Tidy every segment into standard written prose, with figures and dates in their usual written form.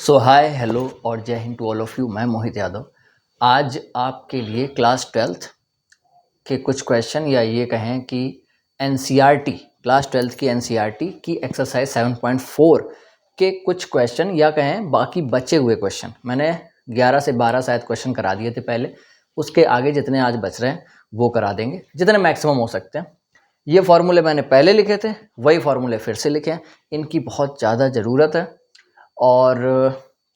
सो हाय hello और Jai Hind to all of you. मैं मोहित यादव आज आपके लिए क्लास 12th के कुछ क्वेश्चन या ये कहें कि एनसीईआरटी क्लास 12th की एनसीईआरटी की एक्सरसाइज 7.4 के कुछ क्वेश्चन या कहें बाकी बचे हुए क्वेश्चन मैंने 11 से 12 शायद क्वेश्चन करा दिए थे पहले। उसके आगे जितने आज बच रहे हैं वो करा देंगे जितने मैक्सिमम हो सकते हैं। ये फार्मूले मैंने पहले लिखे थे, वही फार्मूले फिर से लिखे हैं। इनकी बहुत ज़्यादा ज़रूरत है और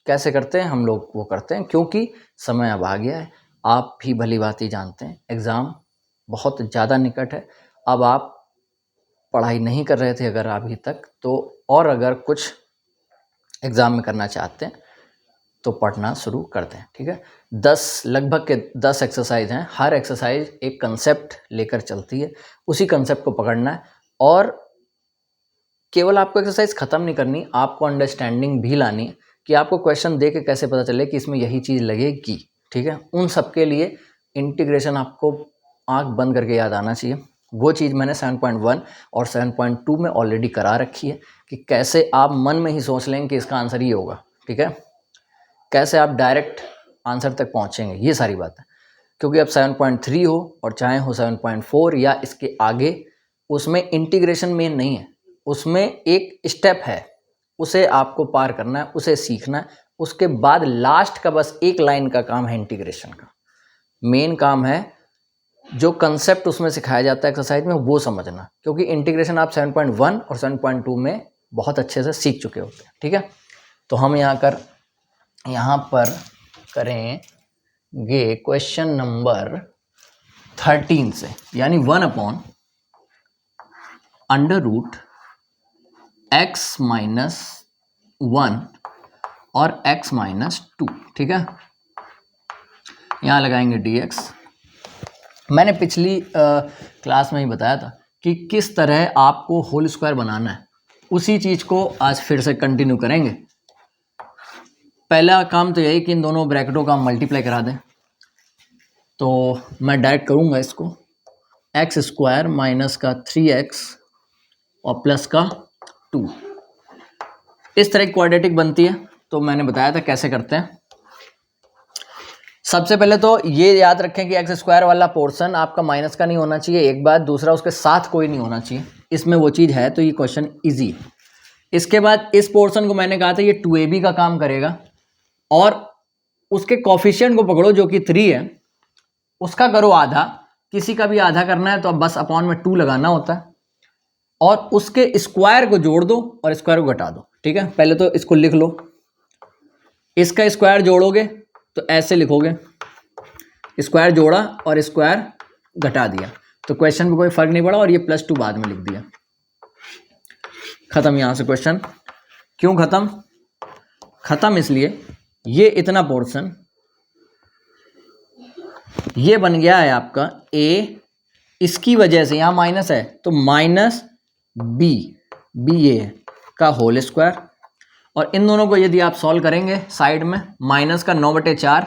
कैसे करते हैं हम लोग वो करते हैं क्योंकि समय अब आ गया है। आप भी भली भांति जानते हैं एग्ज़ाम बहुत ज़्यादा निकट है। अब आप पढ़ाई नहीं कर रहे थे अगर अभी तक तो, और अगर कुछ एग्ज़ाम में करना चाहते हैं तो पढ़ना शुरू कर दें। ठीक है, 10 लगभग के 10 एक्सरसाइज हैं। हर एक्सरसाइज एक कंसेप्ट लेकर चलती है, उसी कंसेप्ट को पकड़ना है और केवल आपको एक्सरसाइज ख़त्म नहीं करनी, आपको अंडरस्टैंडिंग भी लानी है कि आपको क्वेश्चन दे के कैसे पता चले कि इसमें यही चीज़ लगेगी। ठीक है, उन सब के लिए इंटीग्रेशन आपको आंख बंद करके याद आना चाहिए। वो चीज़ मैंने 7.1 और 7.2 में ऑलरेडी करा रखी है कि कैसे आप मन में ही सोच लेंगे कि इसका आंसर ये होगा। ठीक है, कैसे आप डायरेक्ट आंसर तक पहुँचेंगे, ये सारी बात है। क्योंकि अब 7.3 हो और चाहे हो 7.4 या इसके आगे, उसमें इंटीग्रेशन मेन नहीं है, उसमें एक स्टेप है, उसे आपको पार करना है, उसे सीखना है। उसके बाद लास्ट का बस एक लाइन का काम है इंटीग्रेशन का। मेन काम है जो कंसेप्ट उसमें सिखाया जाता है एक्सरसाइज में वो समझना, क्योंकि इंटीग्रेशन आप 7.1 और 7.2 में बहुत अच्छे से सीख चुके होते हैं। ठीक है, तो हम यहाँ पर करेंगे क्वेश्चन नंबर 13 से, यानी 1/√x -1 और x -2। ठीक है, यहाँ लगाएंगे dx। मैंने पिछली क्लास में ही बताया था कि किस तरह आपको होल स्क्वायर बनाना है, उसी चीज़ को आज फिर से कंटिन्यू करेंगे। पहला काम तो यही कि इन दोनों ब्रैकेटों का मल्टीप्लाई करा दें। तो मैं डायरेक्ट करूँगा इसको, x² माइनस का 3x और प्लस का 2। इस तरह की क्वाड्रेटिक बनती है, तो मैंने बताया था कैसे करते हैं। सबसे पहले तो ये याद रखें कि x² वाला पोर्शन आपका माइनस का नहीं होना चाहिए, एक बात। दूसरा, उसके साथ कोई नहीं होना चाहिए, इसमें वो चीज़ है, तो ये क्वेश्चन इजी है। इसके बाद इस पोर्शन को मैंने कहा था ये 2ab का काम करेगा, और उसके कोफिशिएंट को पकड़ो जो कि 3 है, उसका करो आधा। किसी का भी आधा करना है तो अब बस अपॉन में 2 लगाना होता है, और उसके स्क्वायर को जोड़ दो और स्क्वायर को घटा दो। ठीक है, पहले तो इसको लिख लो, इसका स्क्वायर जोड़ोगे तो ऐसे लिखोगे, स्क्वायर जोड़ा और स्क्वायर घटा दिया, तो क्वेश्चन में कोई फर्क नहीं पड़ा, और ये +2 बाद में लिख दिया। खत्म यहां से क्वेश्चन। क्यों खत्म? खत्म इसलिए ये इतना पोर्शन ये बन गया है आपका a, इसकी वजह से यहाँ माइनस है तो -b ये का होल स्क्वायर, और इन दोनों को यदि आप सॉल्व करेंगे साइड में, माइनस का 9/4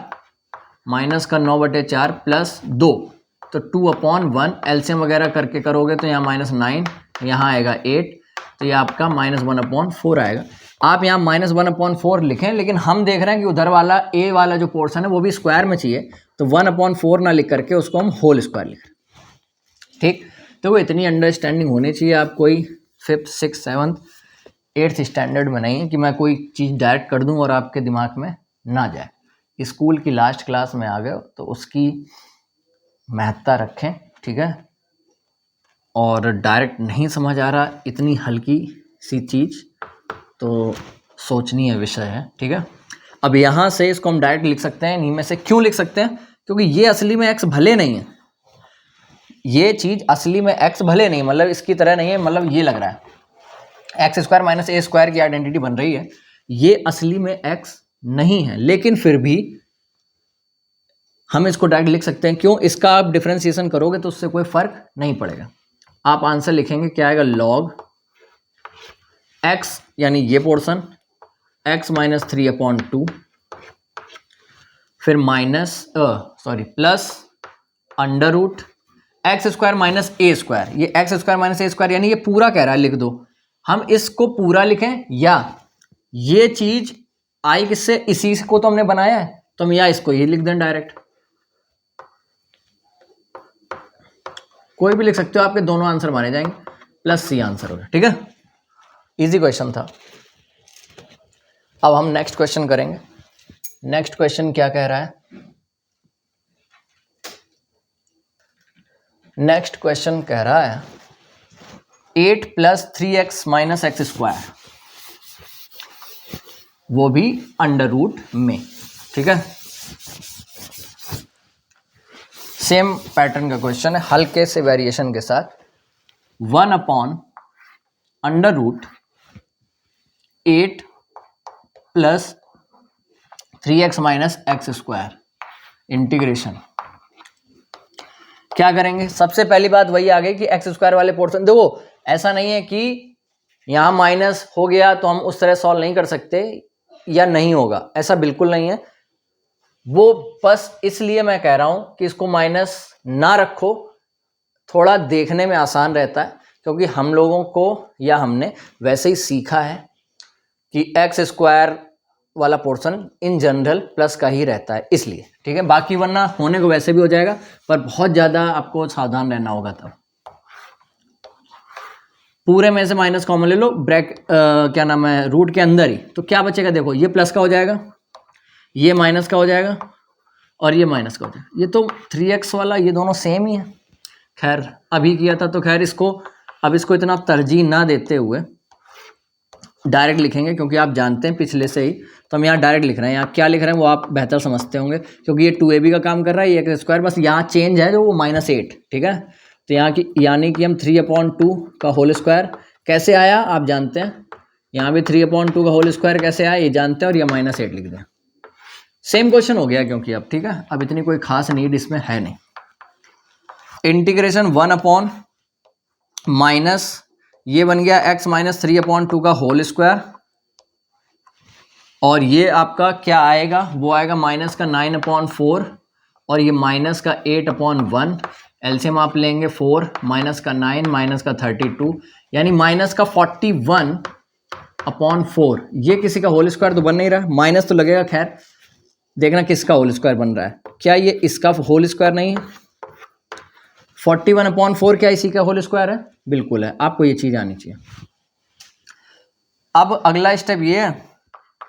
प्लस 2, तो 2/1 एलसीएम वगैरह करके करोगे तो यहाँ -9, यहाँ आएगा 8, तो ये आपका -1/4 आएगा। आप यहाँ -1/4 लिखें, लेकिन हम देख रहे हैं कि उधर वाला a वाला जो पोर्शन है वो भी स्क्वायर में चाहिए, तो 1/4 ना लिख करके उसको हम होल स्क्वायर लिख रहे हैं। ठीक, तो वो इतनी अंडरस्टैंडिंग होनी चाहिए आप कोई 5th 6th 7th 8th standard में नहीं है कि मैं कोई चीज़ डायरेक्ट कर दूं और आपके दिमाग में ना जाए। स्कूल की लास्ट क्लास में आ गए तो उसकी महत्ता रखें। ठीक है, और डायरेक्ट नहीं समझ आ रहा इतनी हल्की सी चीज़ तो सोचनी है विषय है। ठीक है, अब यहाँ से इसको हम डायरेक्ट लिख सकते हैं, इन्हीं में से। क्यों लिख सकते हैं? क्योंकि ये असली में x भले नहीं है, ये चीज़ असली में x भले नहीं, मतलब इसकी तरह नहीं है, मतलब ये लग रहा है x² - a² की आइडेंटिटी बन रही है, ये असली में x नहीं है, लेकिन फिर भी हम इसको डायरेक्ट लिख सकते हैं। क्यों? इसका आप डिफरेंशिएशन करोगे तो उससे कोई फर्क नहीं पड़ेगा। आप आंसर लिखेंगे क्या आएगा, log x, यानी ये पोर्शन x -3/2, फिर प्लस √x² - a²। ये x² - a², यानी ये पूरा कह रहा है, लिख दो। हम इसको पूरा लिखें या ये चीज आई किससे, इसी को तो हमने बनाया है, तो हम यहाँ इसको ये लिख दें डायरेक्ट, कोई भी लिख सकते हो, आपके दोनों आंसर माने जाएंगे, प्लस सी आंसर होगा। ठीक है, इजी क्वेश्चन था। अब हम नेक्स्ट क्वेश्चन करेंगे। नेक्स्ट क्वेश्चन क्या कह रहा है, नेक्स्ट क्वेश्चन कह रहा है 8 + 3x - x², वो भी अंडर रूट में। ठीक है, सेम पैटर्न का क्वेश्चन है, हल्के से वेरिएशन के साथ। 1/√8 + 3x - x², इंटीग्रेशन। क्या करेंगे, सबसे पहली बात वही आ गई कि x² वाले पोर्शन, देखो ऐसा नहीं है कि यहां माइनस हो गया तो हम उस तरह सॉल्व नहीं कर सकते या नहीं होगा, ऐसा बिल्कुल नहीं है। वो बस इसलिए मैं कह रहा हूं कि इसको माइनस ना रखो, थोड़ा देखने में आसान रहता है, क्योंकि हम लोगों को या हमने वैसे ही सीखा है कि x² वाला पोर्शन इन जनरल प्लस का ही रहता है, इसलिए। ठीक है, बाकी वरना होने को वैसे भी हो जाएगा, पर बहुत ज़्यादा आपको सावधान रहना होगा। तब पूरे में से माइनस कॉमन ले लो, क्या नाम है, रूट के अंदर ही, तो क्या बचेगा, देखो ये प्लस का हो जाएगा, ये माइनस का हो जाएगा, और ये माइनस का हो जाएगा। ये तो 3x वाला, ये दोनों सेम ही है। खैर अभी किया था तो खैर इसको, अब इसको इतना तरजीह ना देते हुए डायरेक्ट लिखेंगे, क्योंकि आप जानते हैं पिछले से ही, तो हम यहाँ डायरेक्ट लिख रहे हैं। यहाँ क्या लिख रहे हैं वो आप बेहतर समझते होंगे, क्योंकि ये 2ab का काम कर रहा है, ये x², बस यहाँ चेंज है जो वो -8। ठीक है, तो यहाँ की यानी कि हम 3/2 का होल स्क्वायर कैसे आया आप जानते हैं, यहाँ भी 3/2 का होल स्क्वायर कैसे आया ये जानते हैं, और ये -8 लिख दें। सेम क्वेश्चन हो गया, क्योंकि अब ठीक है, अब इतनी कोई खास नीड इसमें है नहीं। इंटीग्रेशन 1 माइनस ये बन गया x - 3/2 का होल स्क्वायर, और ये आपका क्या आएगा, वो आएगा माइनस का 9/4, और ये माइनस का 8/1। एलसीएम आप लेंगे 4 माइनस का 9 माइनस का 32, यानी माइनस का 41/4। ये किसी का होल स्क्वायर तो बन नहीं रहा, माइनस तो लगेगा। खैर देखना किसका होल स्क्वायर बन रहा है, क्या ये इसका होल स्क्वायर नहीं है? 41/4 क्या इसी का होल स्क्वायर है? बिल्कुल है, आपको ये चीज आनी चाहिए। अब अगला स्टेप ये है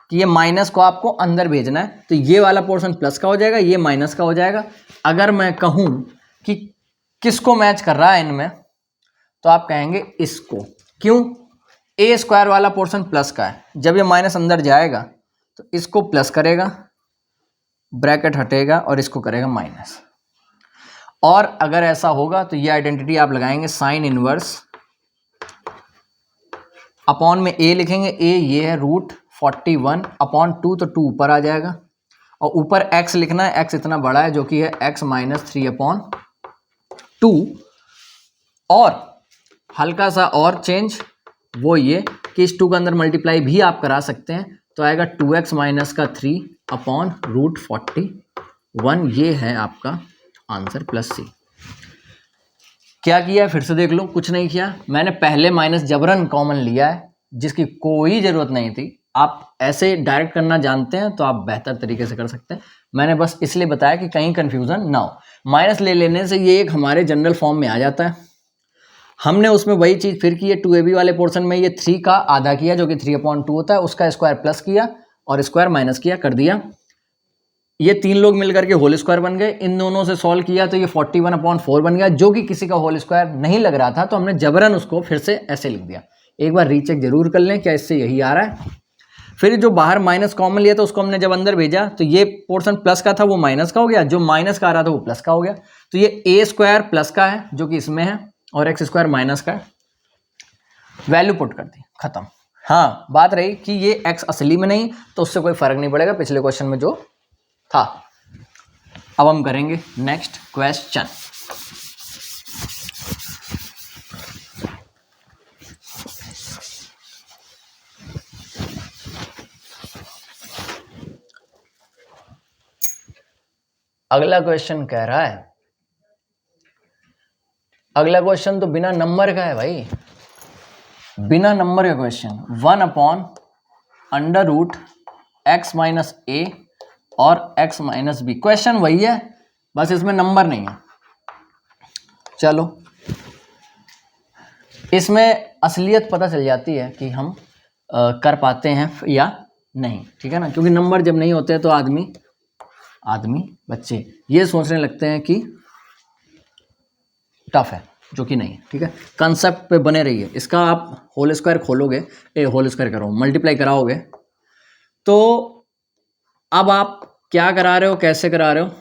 कि ये माइनस को आपको अंदर भेजना है, तो ये वाला पोर्शन प्लस का हो जाएगा, ये माइनस का हो जाएगा। अगर मैं कहूं कि किसको मैच कर रहा है इनमें, तो आप कहेंगे इसको। क्यों? a² वाला पोर्शन प्लस का है, जब ये माइनस अंदर जाएगा तो इसको प्लस करेगा, ब्रैकेट हटेगा, और इसको करेगा माइनस। और अगर ऐसा होगा तो ये आइडेंटिटी आप लगाएंगे साइन इनवर्स अपॉन में a लिखेंगे, a ये है √41/2, तो 2 ऊपर आ जाएगा, और ऊपर x लिखना है, x इतना बड़ा है जो कि है x - 3/2। और हल्का सा और चेंज वो ये कि इस 2 का अंदर मल्टीप्लाई भी आप करा सकते हैं, तो आएगा 2x - 3/√41। ये है आपका आंसर, प्लस सी। क्या किया है फिर से देख लो, कुछ नहीं किया, मैंने पहले माइनस जबरन कॉमन लिया है, जिसकी कोई ज़रूरत नहीं थी। आप ऐसे डायरेक्ट करना जानते हैं तो आप बेहतर तरीके से कर सकते हैं, मैंने बस इसलिए बताया कि कहीं कन्फ्यूज़न ना हो। माइनस ले लेने से ये एक हमारे जनरल फॉर्म में आ जाता है। हमने उसमें वही चीज़ फिर की है, 2ab वाले पोर्शन में ये 3 का आधा किया जो कि 3/2 होता है, उसका स्क्वायर प्लस किया और स्क्वायर माइनस किया, कर दिया। ये 3 लोग मिलकर के होल स्क्वायर बन गए, इन दोनों से सॉल्व किया तो ये 41/4 बन गया, जो कि किसी का होल स्क्वायर नहीं लग रहा था, तो हमने जबरन उसको फिर से ऐसे लिख दिया। एक बार रीचेक जरूर कर लें क्या इससे यही आ रहा है। फिर जो बाहर माइनस कॉमन लिया था उसको हमने जब अंदर भेजा तो ये पोर्शन प्लस का था वो माइनस का हो गया, जो माइनस का आ रहा था वो प्लस का हो गया। तो ये a² प्लस का है जो कि इसमें है, और x² माइनस का है। वैल्यू पुट कर दी, खत्म। हाँ, बात रही कि ये x असली में नहीं, तो उससे कोई फर्क नहीं पड़ेगा पिछले क्वेश्चन में जो था। अब हम करेंगे नेक्स्ट क्वेश्चन। अगला क्वेश्चन कह रहा है, अगला क्वेश्चन तो बिना नंबर का है भाई, बिना नंबर का क्वेश्चन। 1/√8 x माइनस ए और x माइनस बी। क्वेश्चन वही है, बस इसमें नंबर नहीं है। चलो, इसमें असलियत पता चल जाती है कि हम कर पाते हैं या नहीं, ठीक है ना, क्योंकि नंबर जब नहीं होते हैं तो आदमी बच्चे ये सोचने लगते हैं कि टफ है, जो कि नहीं है, ठीक है। कंसेप्ट पे बने रहिए। इसका आप होल स्क्वायर खोलोगे, होल स्क्वायर करो, मल्टीप्लाई कराओगे, तो अब आप क्या करा रहे हो, कैसे करा रहे हो,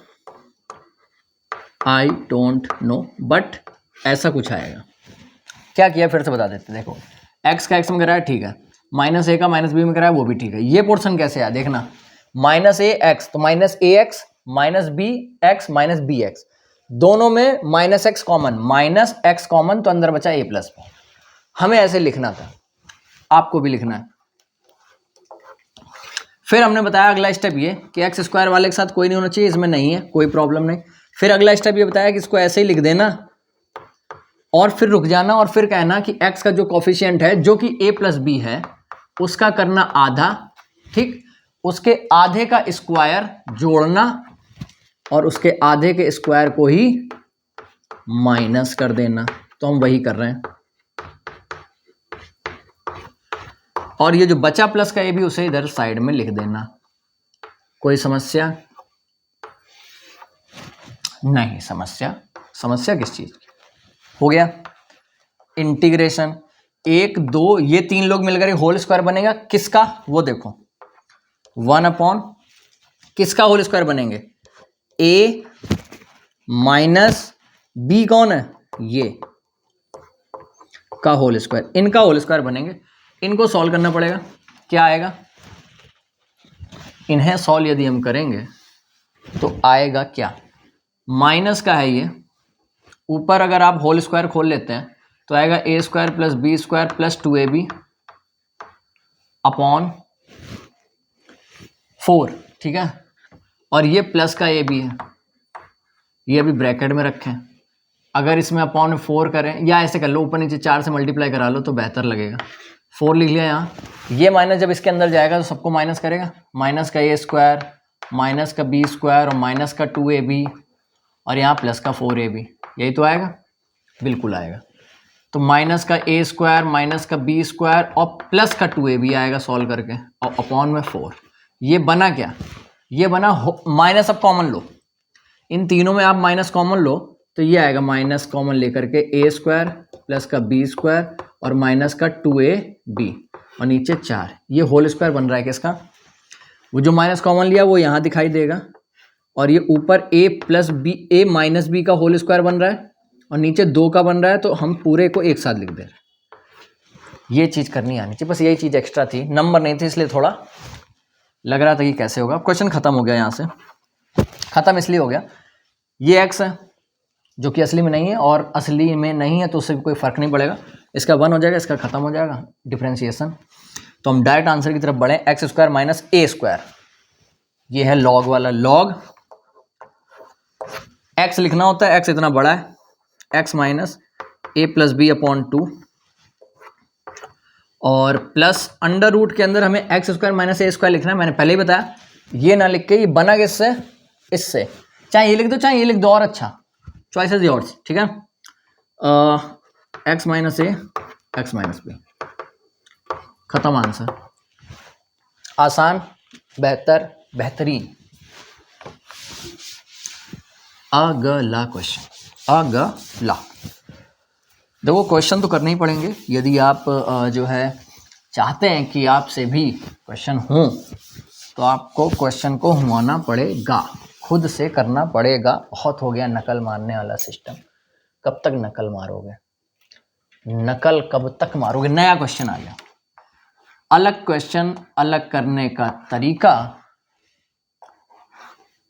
आई डोंट नो, बट ऐसा कुछ आएगा। क्या किया फिर से बता देते, देखो x का x में कराया, ठीक है, माइनस ए का माइनस बी में कराया, वो भी ठीक है। ये पोर्शन कैसे आया देखना, माइनस ए एक्स, तो minus A X minus B X minus B X, दोनों में minus X common, minus X common, तो अंदर बचा ए प्लस बी। हमें ऐसे लिखना था, आपको भी लिखना है। फिर हमने बताया अगला स्टेप ये कि एक्स स्क्वायर वाले के साथ कोई नहीं होना चाहिए, इसमें नहीं है, कोई प्रॉब्लम नहीं। फिर अगला स्टेप ये बताया कि इसको ऐसे ही लिख देना और फिर रुक जाना और फिर कहना कि x का जो कोफिशिएंट है जो कि a प्लस बी है उसका करना आधा, ठीक, उसके आधे का स्क्वायर जोड़ना और उसके आधे के स्क्वायर को ही माइनस कर देना। तो हम वही कर रहे हैं, और ये जो बचा प्लस का ये भी उसे इधर साइड में लिख देना। कोई समस्या नहीं, समस्या किस चीज की, हो गया इंटीग्रेशन। 1 2 ये 3 लोग मिलकर होल स्क्वायर बनेगा, किसका वो देखो, 1 अपॉन किसका होल स्क्वायर बनेंगे, a माइनस बी कौन है, ये का होल स्क्वायर, इनका होल स्क्वायर बनेंगे। इनको सॉल्व करना पड़ेगा, क्या आएगा, इन्हें सॉल्व यदि हम करेंगे तो आएगा क्या, माइनस का है ये, ऊपर अगर आप होल स्क्वायर खोल लेते हैं तो आएगा A square plus B square plus 2ab upon 4, ठीक है, और ये प्लस का ए भी है, ये अभी ब्रैकेट में रखें। अगर इसमें अपॉन 4 करें या ऐसे कर लो, ऊपर नीचे 4 से मल्टीप्लाई करा लो तो बेहतर लगेगा। 4 लिख लिया यहाँ, ये माइनस जब इसके अंदर जाएगा तो सबको माइनस करेगा, माइनस का ए स्क्वायर माइनस का बी स्क्वायर और माइनस का 2ab और यहाँ प्लस का 4ab, यही तो आएगा, बिल्कुल आएगा। तो माइनस का ए स्क्वायर माइनस का बी स्क्वायर और प्लस का 2ab आएगा सॉल्व करके, और अपॉन में 4। ये बना क्या, ये बना माइनस, अब कॉमन लो, इन तीनों में आप माइनस कॉमन लो तो ये आएगा माइनस कॉमन लेकर के ए स्क्वायर प्लस का बी स्क्वायर और माइनस का 2ab और नीचे 4, ये होल स्क्वायर बन रहा है किसका, वो जो माइनस कॉमन लिया वो यहाँ दिखाई देगा, और ये ऊपर a plus B A minus B का होल स्क्वायर बन रहा है और नीचे 2 का बन रहा है, तो हम पूरे को एक साथ लिख दे रहे हैं। ये चीज़ करनी आनी चाहिए, बस यही चीज़ एक्स्ट्रा थी, नंबर नहीं थे इसलिए थोड़ा लग रहा था कि कैसे होगा। क्वेश्चन खत्म हो गया, यहाँ से खत्म इसलिए हो गया, ये x है जो कि असली में नहीं है, और असली में नहीं है तो उससे भी कोई फर्क नहीं पड़ेगा, इसका 1 हो जाएगा, इसका खत्म हो जाएगा डिफरेंशिएशन। तो हम डायरेक्ट आंसर की तरफ बढ़े, एक्स स्क्वायर माइनस ए स्क्वायर, ये है लॉग वाला, लॉग x लिखना होता है, x इतना बड़ा है, x माइनस ए प्लस बी अपॉन 2 और प्लस अंडर रूट के अंदर हमें एक्स स्क्वायर माइनस ए स्क्वायर लिखना है। मैंने पहले ही बताया, ये ना लिख के ये बना किससे, इससे, चाहे ये लिख दो चाहे ये लिख दो, और अच्छा, चॉइस इज योर्स, ठीक है। X minus A X minus B, खत्म आंसर, आसान, बेहतर, बेहतरीन। अगला क्वेश्चन, अगला देखो, क्वेश्चन तो करने ही पड़ेंगे यदि आप जो है चाहते हैं कि आपसे भी क्वेश्चन हो, तो आपको क्वेश्चन को हुआना पड़ेगा, खुद से करना पड़ेगा। बहुत हो गया नकल मारने वाला सिस्टम, कब तक नकल मारोगे, नकल कब तक मारोगे, नया क्वेश्चन आ गया, अलग क्वेश्चन, अलग करने का तरीका।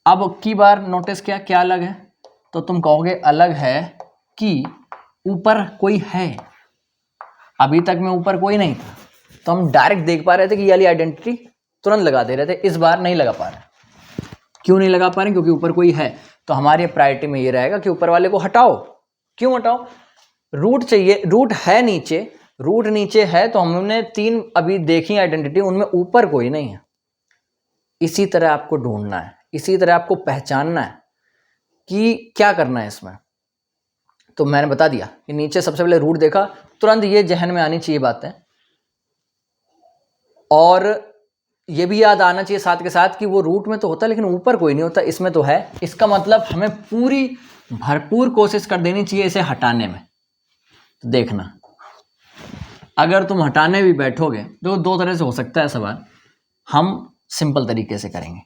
अब की बार नोटिस किया क्या अलग है, तो तुम कहोगे अलग है कि ऊपर कोई है, अभी तक में ऊपर कोई नहीं था, तो हम डायरेक्ट देख पा रहे थे कि ये वाली आइडेंटिटी तुरंत लगा दे रहे थे, इस बार नहीं लगा पा रहे। क्यों नहीं लगा पा रहे, क्योंकि ऊपर कोई है, तो हमारी प्रायोरिटी में ये रहेगा कि ऊपर वाले को हटाओ। क्यों हटाओ, रूट चाहिए, रूट है नीचे, रूट नीचे है, तो हमने 3 अभी देखी आइडेंटिटी, उनमें ऊपर कोई नहीं है, इसी तरह आपको ढूंढना है, इसी तरह आपको पहचानना है कि क्या करना है इसमें। तो मैंने बता दिया कि नीचे सबसे पहले रूट देखा, तुरंत ये जहन में आनी चाहिए बातें, और ये भी याद आना चाहिए साथ के साथ कि वो रूट में तो होता है लेकिन ऊपर कोई नहीं होता, इसमें तो है। इसका मतलब हमें पूरी भरपूर कोशिश कर देनी चाहिए इसे हटाने में। तो देखना, अगर तुम हटाने भी बैठोगे तो दो तरह से हो सकता है सवाल। हम सिंपल तरीके से करेंगे,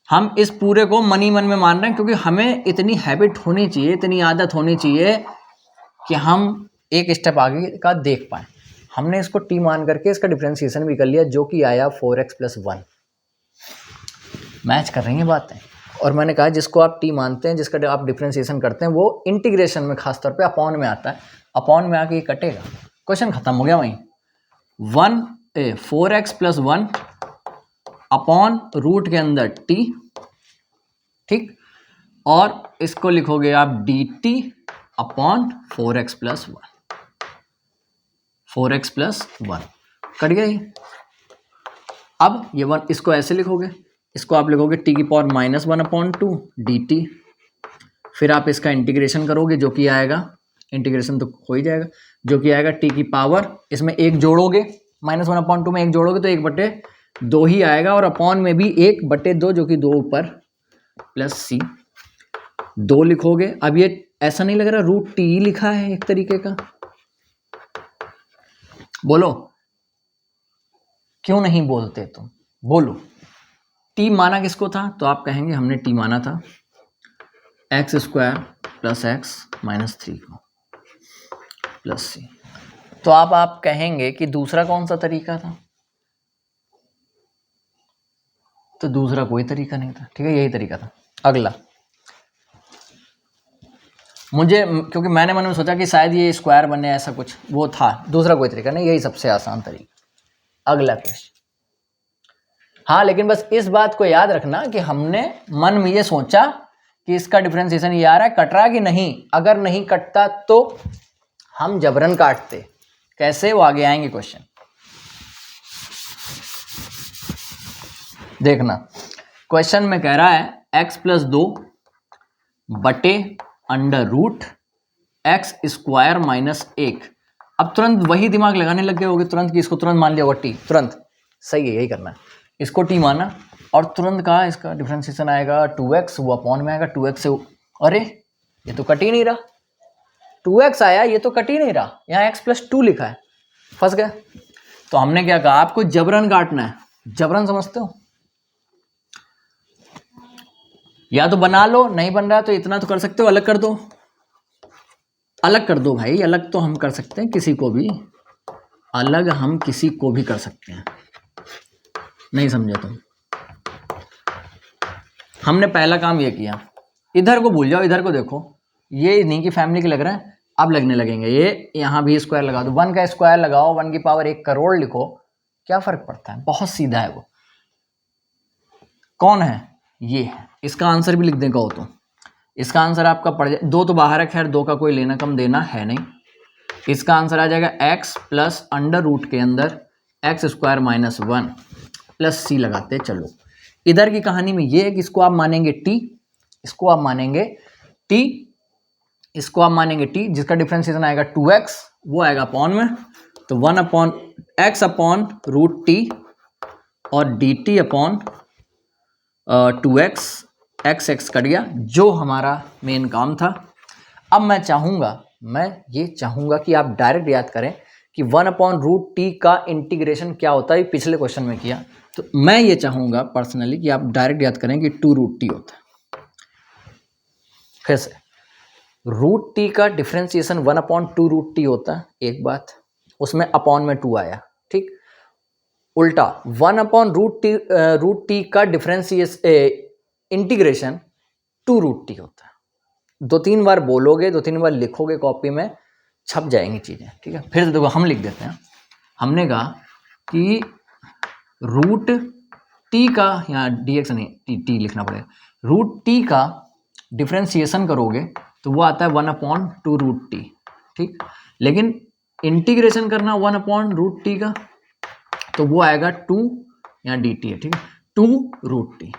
हम इस पूरे को मन ही मन में मान रहे हैं, क्योंकि हमें इतनी हैबिट होनी चाहिए, इतनी आदत होनी चाहिए कि हम एक स्टेप आगे का देख पाएं। हमने इसको टी मान करके इसका डिफरेंशिएशन भी कर लिया, जो कि आया 4x + 1। मैच कर रही हैं बातें। और मैंने कहा जिसको आप टी मानते हैं, जिसका आप डिफरेंशिएशन करते हैं, वो इंटीग्रेशन में खासतौर पे अपॉन में आता है। अपॉन में आके ये कटेगा, क्वेश्चन खत्म हो गया वहीं। 4x + 1 अपॉन रूट के अंदर t, ठीक, और इसको लिखोगे आप dt upon 4x + 1। 4x + 1 cut गया ये। अब ये 1 इसको ऐसे लिखोगे, इसको आप लिखोगे t⁻⁻1/2 dt। फिर आप इसका इंटीग्रेशन करोगे, जो कि आएगा, इंटीग्रेशन तो हो ही जाएगा, जो कि आएगा t की पावर, इसमें एक जोड़ोगे, -1/2 में एक जोड़ोगे तो 1/2 ही आएगा, और अपॉन में भी 1/2, जो कि 2 ऊपर, प्लस c 2 लिखोगे। अब ये ऐसा नहीं लग रहा रूट t लिखा है एक तरीके का? बोलो, क्यों नहीं बोलते तुम? बोलो। t माना किसको था? तो आप कहेंगे हमने t माना था x² + x - 3 को, प्लस c। तो आप कहेंगे कि दूसरा कौन सा तरीका था? तो दूसरा कोई तरीका नहीं था, ठीक है, यही तरीका था। अगला, मुझे, क्योंकि मैंने मन में सोचा कि शायद ये स्क्वायर बने, ऐसा कुछ वो था, दूसरा कोई तरीका नहीं, यही सबसे आसान तरीका। अगला क्वेश्चन। हाँ, लेकिन बस इस बात को याद रखना कि हमने मन में ये सोचा कि इसका डिफरेंशिएशन ये आ रहा है, कट रहा है कि नहीं। अगर नहीं कटता तो हम जबरन काटते। कैसे? वो आगे आएंगे क्वेश्चन। देखना, क्वेश्चन में कह रहा है x + 2 बटे √x² - 1। अब तुरंत वही दिमाग लगाने लग गए होगे तुरंत, कि इसको तुरंत मान लिया होगा t, तुरंत। सही है, यही करना है। इसको t माना और तुरंत कहा इसका डिफरेंशिएशन आएगा 2x, वो अपॉन में आएगा 2x से। अरे ये तो कट ही नहीं रहा, 2x आया, ये तो कट ही नहीं रहा, यहाँ x + 2 लिखा है, फंस गए। तो हमने क्या कहा, आपको जबरन काटना है। जबरन समझते हो? या तो बना लो, नहीं बन रहा तो इतना तो कर सकते हो, अलग कर दो। अलग कर दो भाई, अलग तो हम कर सकते हैं, किसी को भी अलग हम किसी को भी कर सकते हैं। नहीं समझे तुम? हमने पहला काम ये किया, इधर को भूल जाओ, इधर को देखो, ये नहीं कि फैमिली के लग रहा है, अब लगने लगेंगे। ये यहाँ भी स्क्वायर लगा दो, 1 का स्क्वायर लगाओ, 1 की पावर 1 करोड़ लिखो, क्या फर्क पड़ता है? बहुत सीधा है वो। कौन है? ये है। इसका आंसर भी लिख दें कहो तो। इसका आंसर आपका पड़ जाए, 2 तो बाहर है, खैर 2 का कोई लेना कम देना है नहीं। इसका आंसर आ जाएगा x + √ के अंदर x² - 1 प्लस c लगाते चलो। इधर की कहानी में ये है कि इसको आप मानेंगे t, इसको आप मानेंगे t, इसको आप मानेंगे t, जिसका डिफरेंशिएशन आएगा 2x, वो आएगा अपॉन में, तो 1/x अपॉन √t और dt upon 2x, x cut गया, जो हमारा मेन काम था। अब मैं ये चाहूंगा कि आप डायरेक्ट याद करें कि 1/√t का इंटीग्रेशन क्या होता है, पिछले क्वेश्चन में किया। तो मैं ये चाहूंगा पर्सनली कि आप डायरेक्ट याद करें कि 2√t होता है। फिर से, √t का डिफरेंशिएशन 1/2√t होता है, एक बात, उसमें अपॉन में 2 आया, ठीक। उल्टा 1/√t का डिफरेंशिएशन इंटीग्रेशन 2√t होता है। 2-3 बार बोलोगे, 2-3 बार लिखोगे, कॉपी में छप जाएंगी चीजें, ठीक है। फिर देखो, हम लिख देते हैं। हमने कहा कि √t का, यहाँ dx नहीं t लिखना पड़ेगा, √t का डिफरेंशिएशन करोगे तो वो आता है 1/2√t, ठीक। लेकिन इंटीग्रेशन करना 1/√t का, तो वो आएगा 2, यहाँ dt है, ठीक है, 2√t।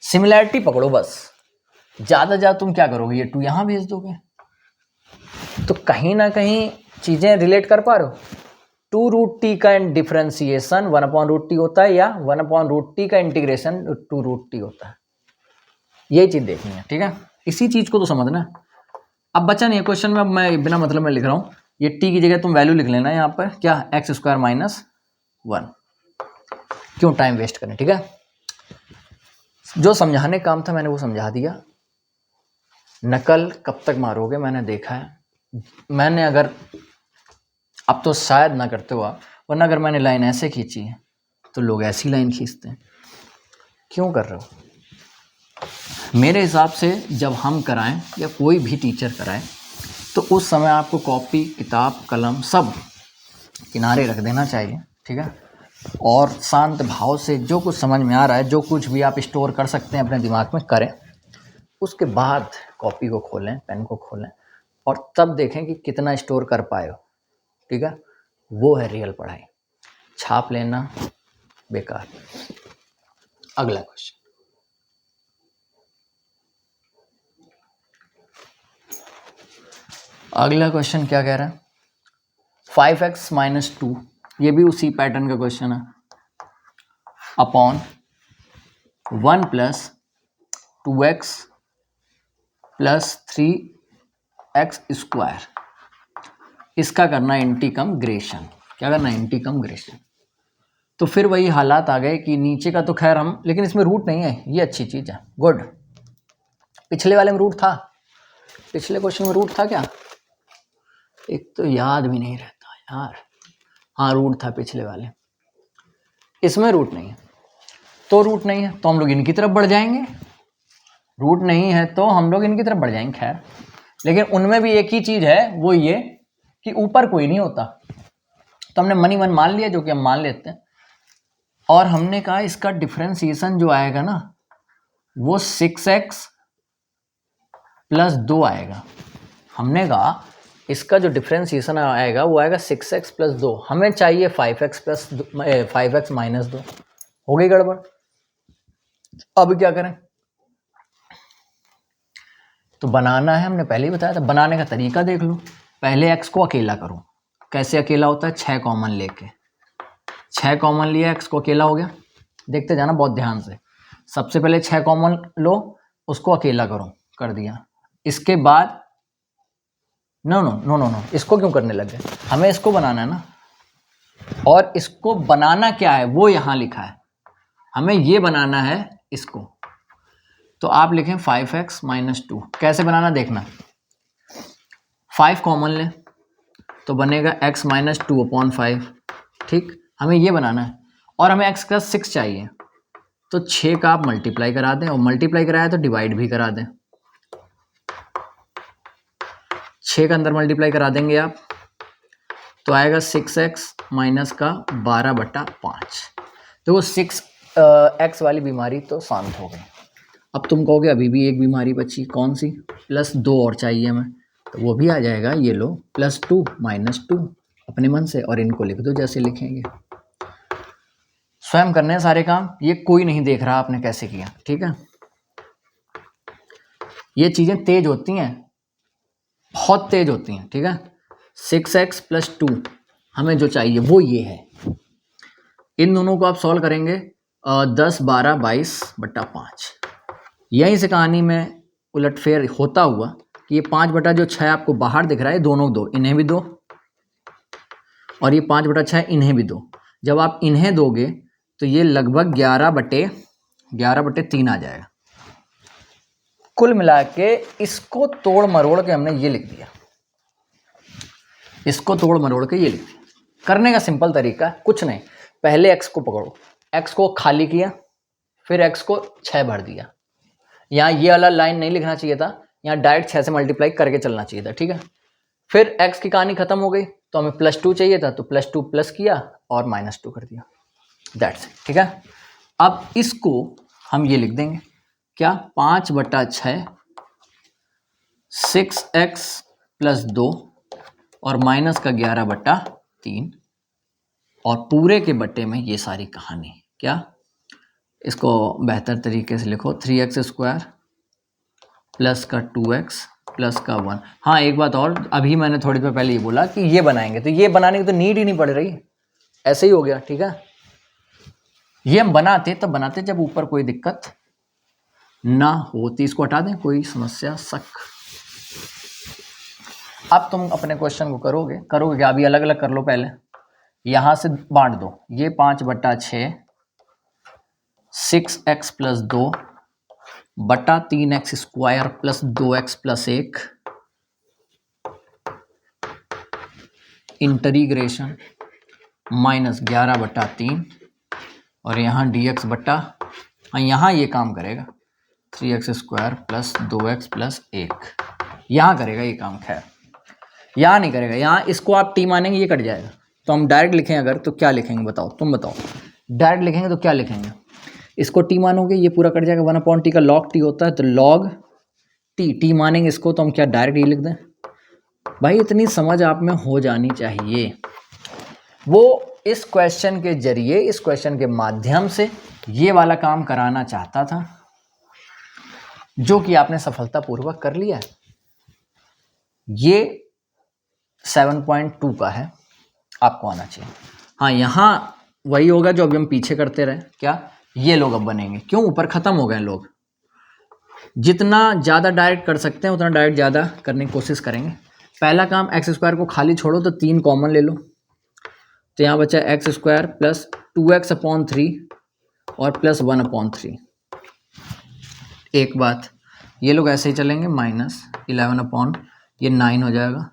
सिमिलैरिटी पकड़ो बस, ज़्यादा तुम क्या करोगे, ये 2 यहाँ भेज दोगे, तो कहीं ना कहीं चीज़ें रिलेट कर पा रहे हो। 2√t का डिफरेंशिएशन 1/√t होता है, या 1/√t का इंटीग्रेशन 2√t होता है। यही चीज़ देखनी है, ठीक है। इसी चीज़ को तो समझना। अब बचा नहीं क्वेश्चन में, अब मैं बिना मतलब में लिख रहा हूँ, ये t की जगह तुम वैल्यू लिख लेना यहाँ पर, क्या, x² - 1। क्यों टाइम वेस्ट करें, ठीक है। जो समझाने काम था मैंने वो समझा दिया। नकल कब तक मारोगे, मैंने देखा है। मैंने अगर, अब तो शायद ना करते हो आप, वरना अगर मैंने लाइन ऐसे खींची है तो लोग ऐसी लाइन खींचते हैं। क्यों कर रहे हो? मेरे हिसाब से जब हम कराएं या कोई भी टीचर कराएं तो उस समय आपको कॉपी, किताब, कलम सब किनारे रख देना चाहिए, ठीक है। और शांत भाव से जो कुछ समझ में आ रहा है, जो कुछ भी आप स्टोर कर सकते हैं अपने दिमाग में करें। उसके बाद कॉपी को खोलें, पेन को खोलें, और तब देखें कि कितना स्टोर कर पाए हो, ठीक है। वो है रियल पढ़ाई। छाप लेना बेकार। अगला क्वेश्चन, अगला क्वेश्चन क्या कह रहा है, 5x - 2, ये भी उसी पैटर्न का क्वेश्चन है, अपॉन 1 + 2x + 3x²। इसका करना इंटीग्रेशन। क्या करना है, इंटीग्रेशन। तो फिर वही हालात आ गए कि नीचे का तो खैर हम, लेकिन इसमें रूट नहीं है, ये अच्छी चीज़ है, गुड। पिछले वाले में रूट था, पिछले क्वेश्चन में रूट था क्या, एक तो याद भी नहीं रहता यार। हाँ रूट था पिछले वाले, इसमें रूट नहीं है। तो रूट नहीं है तो हम लोग इनकी तरफ बढ़ जाएंगे, रूट नहीं है तो हम लोग इनकी तरफ बढ़ जाएंगे। खैर, लेकिन उनमें भी एक ही चीज़ है, वो ये कि ऊपर कोई नहीं होता, तो हमने मनी मन मान लिया, जो कि हम मान लेते हैं। और हमने कहा इसका डिफरेंशिएशन जो आएगा ना, वो 6x + 2 आएगा। हमने कहा इसका जो डिफरेंशिएशन आएगा वो आएगा 6x + 2। हमें चाहिए 5x - 2। हो गई गड़बड़। अब क्या करें, तो बनाना है, हमने पहले ही बताया था। बनाने का तरीका देख लो। पहले x को अकेला करो। कैसे अकेला होता है, 6 कॉमन लेके। 6 कॉमन लिया, x को अकेला हो गया। देखते जाना बहुत ध्यान से। सबसे पहले 6 कॉमन लो, उसको अकेला करो, कर दिया। इसके बाद no no no no no, इसको क्यों करने लग गए, हमें इसको बनाना है ना। और इसको बनाना क्या है वो यहाँ लिखा है, हमें ये बनाना है इसको। तो आप लिखें 5x - 2। कैसे बनाना देखना, 5 कॉमन लें तो बनेगा x - 2/5, ठीक। हमें ये बनाना है, और हमें x का 6 चाहिए, तो 6 का आप मल्टीप्लाई करा दें, और मल्टीप्लाई कराया तो डिवाइड भी करा दें। 6 का अंदर मल्टीप्लाई करा देंगे आप, तो आएगा 6x - का 12/5। तो 6x वाली बीमारी तो शांत हो गई। अब तुम कहोगे अभी भी एक बीमारी बची, कौन सी, +2 और चाहिए हमें, तो वो भी आ जाएगा। ये लो, +2 - 2 अपने मन से, और इनको लिख दो जैसे लिखेंगे। स्वयं करने हैं सारे काम, ये कोई नहीं देख रहा आपने कैसे किया, ठीक है। ये चीज़ें तेज होती हैं, बहुत तेज होती हैं, ठीक है। 6x + 2 हमें जो चाहिए वो ये है। इन दोनों को आप सॉल्व करेंगे, 10, 12, 22/5। यहीं से कहानी में उलटफेर होता हुआ कि ये 5/6 आपको बाहर दिख रहा है, दोनों दो, इन्हें भी दो, और ये 5/6 इन्हें भी दो। जब आप इन्हें दोगे तो ये लगभग 11/3 आ जाएगा। कुल मिला के इसको तोड़ मरोड़ के हमने ये लिख दिया, इसको तोड़ मरोड़ के ये लिख दिया। करने का सिंपल तरीका है, कुछ नहीं, पहले x को पकड़ो, x को खाली किया, फिर x को 6 भर दिया। यहाँ ये वाला लाइन नहीं लिखना चाहिए था, यहाँ डायरेक्ट 6 से मल्टीप्लाई करके चलना चाहिए था, ठीक है। फिर x की कहानी खत्म हो गई, तो हमें +2 चाहिए था, तो +2 प्लस किया और -2 कर दिया, दैट्स इट, ठीक है। अब इसको हम ये लिख देंगे, क्या, 5/6 6x + 2 और माइनस का 11/3, और पूरे के बट्टे में ये सारी कहानी, क्या, इसको बेहतर तरीके से लिखो, 3x² प्लस का 2x प्लस का 1। हाँ एक बात और, अभी मैंने थोड़ी देर पहले ये बोला कि ये बनाएंगे, तो ये बनाने की तो नीड ही नहीं पड़ रही, ऐसे ही हो गया, ठीक है। ये हम बनाते तब बनाते जब ऊपर कोई दिक्कत ना होती। इसको हटा दें, कोई समस्या शक। अब तुम अपने क्वेश्चन को करोगे क्या, अभी अलग अलग कर लो। पहले यहां से बांट दो, ये 5/6 6x + 2 बटा 3x² प्लस 2x + 1 इंटीग्रेशन -11/3 और यहाँ dx बटा, यहाँ ये काम करेगा 3x² प्लस 2x + 1, यहाँ करेगा ये काम। खैर यहाँ नहीं करेगा, यहाँ इसको आप t मानेंगे ये कट जाएगा। तो हम डायरेक्ट लिखें अगर, तो क्या लिखेंगे बताओ, तुम बताओ। डायरेक्ट लिखेंगे तो क्या लिखेंगे, इसको t मानोगे ये पूरा कट जाएगा, 1/t का log t होता है, तो log t मानेंगे इसको, तो हम क्या डायरेक्ट ये लिख दें। भाई इतनी समझ आप में हो जानी चाहिए। वो इस क्वेश्चन के जरिए, इस क्वेश्चन के माध्यम से ये वाला काम कराना चाहता था, जो कि आपने सफलतापूर्वक कर लिया है। ये 7.2 का है, आपको आना चाहिए। हाँ यहाँ वही होगा जो अभी हम पीछे करते रहे, क्या ये लोग अब बनेंगे, क्यों ऊपर खत्म हो गए लोग। जितना ज़्यादा डायरेक्ट कर सकते हैं उतना डायरेक्ट ज़्यादा करने की कोशिश करेंगे। पहला काम, x² को खाली छोड़ो तो 3 कॉमन ले लो, तो यहाँ बचा x² प्लस 2x/3 और प्लस 1/3। एक बात, ये लोग ऐसे ही चलेंगे, -11 ये 9 हो जाएगा।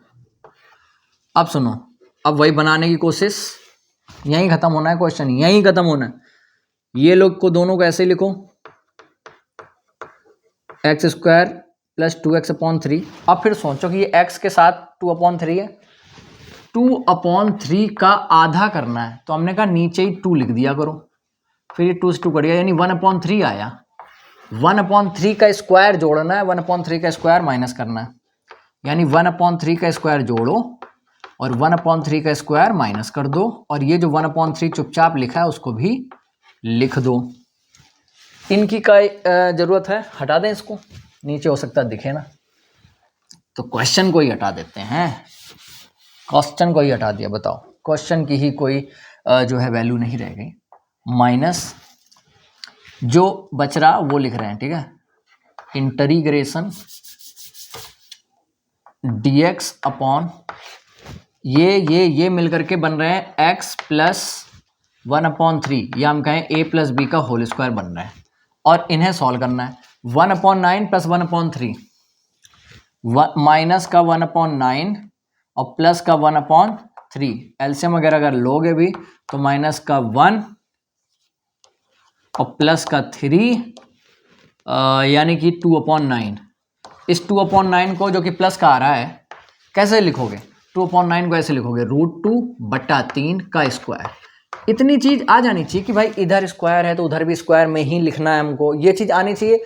अब सुनो, अब वही बनाने की कोशिश, यहीं ख़त्म होना है क्वेश्चन, यहीं ख़त्म होना है। ये लोग को दोनों को ऐसे ही लिखो, x² प्लस 2x/3। अब फिर सोचो कि ये x के साथ 2/3 है, 2/3 का आधा करना है, तो हमने कहा नीचे ही 2 लिख दिया करो, फिर ये 2 से 2 कट गया, यानी 1/3 आया। 1/3 का स्क्वायर जोड़ना है, 1/3 का स्क्वायर माइनस करना है, यानी 1/3 का स्क्वायर जोड़ो और 1/3 का स्क्वायर माइनस कर दो, और ये जो 1/3 चुपचाप लिखा है उसको भी लिख दो। इनकी का जरूरत है, हटा दें इसको, नीचे हो सकता है दिखे ना, तो क्वेश्चन को ही हटा देते हैं। क्वेश्चन को ही हटा दिया, बताओ क्वेश्चन की ही कोई जो है वैल्यू नहीं रह गई। माइनस जो बच रहा वो लिख रहे हैं, ठीक है, इंटीग्रेशन dx अपॉन ये मिलकर के बन रहे हैं x प्लस 1/3, या हम कहें a प्लस b का होल स्क्वायर बन रहा है, और इन्हें सॉल्व करना है। 1/9 प्लस 1/3, माइनस का 1/9 और प्लस का 1/3, एलसीएम वगैरह अगर लोगे भी तो माइनस का 1 और प्लस का 3, यानी कि 2/9। इस 2/9 को, जो कि प्लस का आ रहा है, कैसे लिखोगे, 2/9 को ऐसे लिखोगे √2/3 का स्क्वायर। इतनी चीज आ जानी चाहिए कि भाई इधर स्क्वायर है तो उधर भी स्क्वायर में ही लिखना है हमको, ये चीज आनी चाहिए।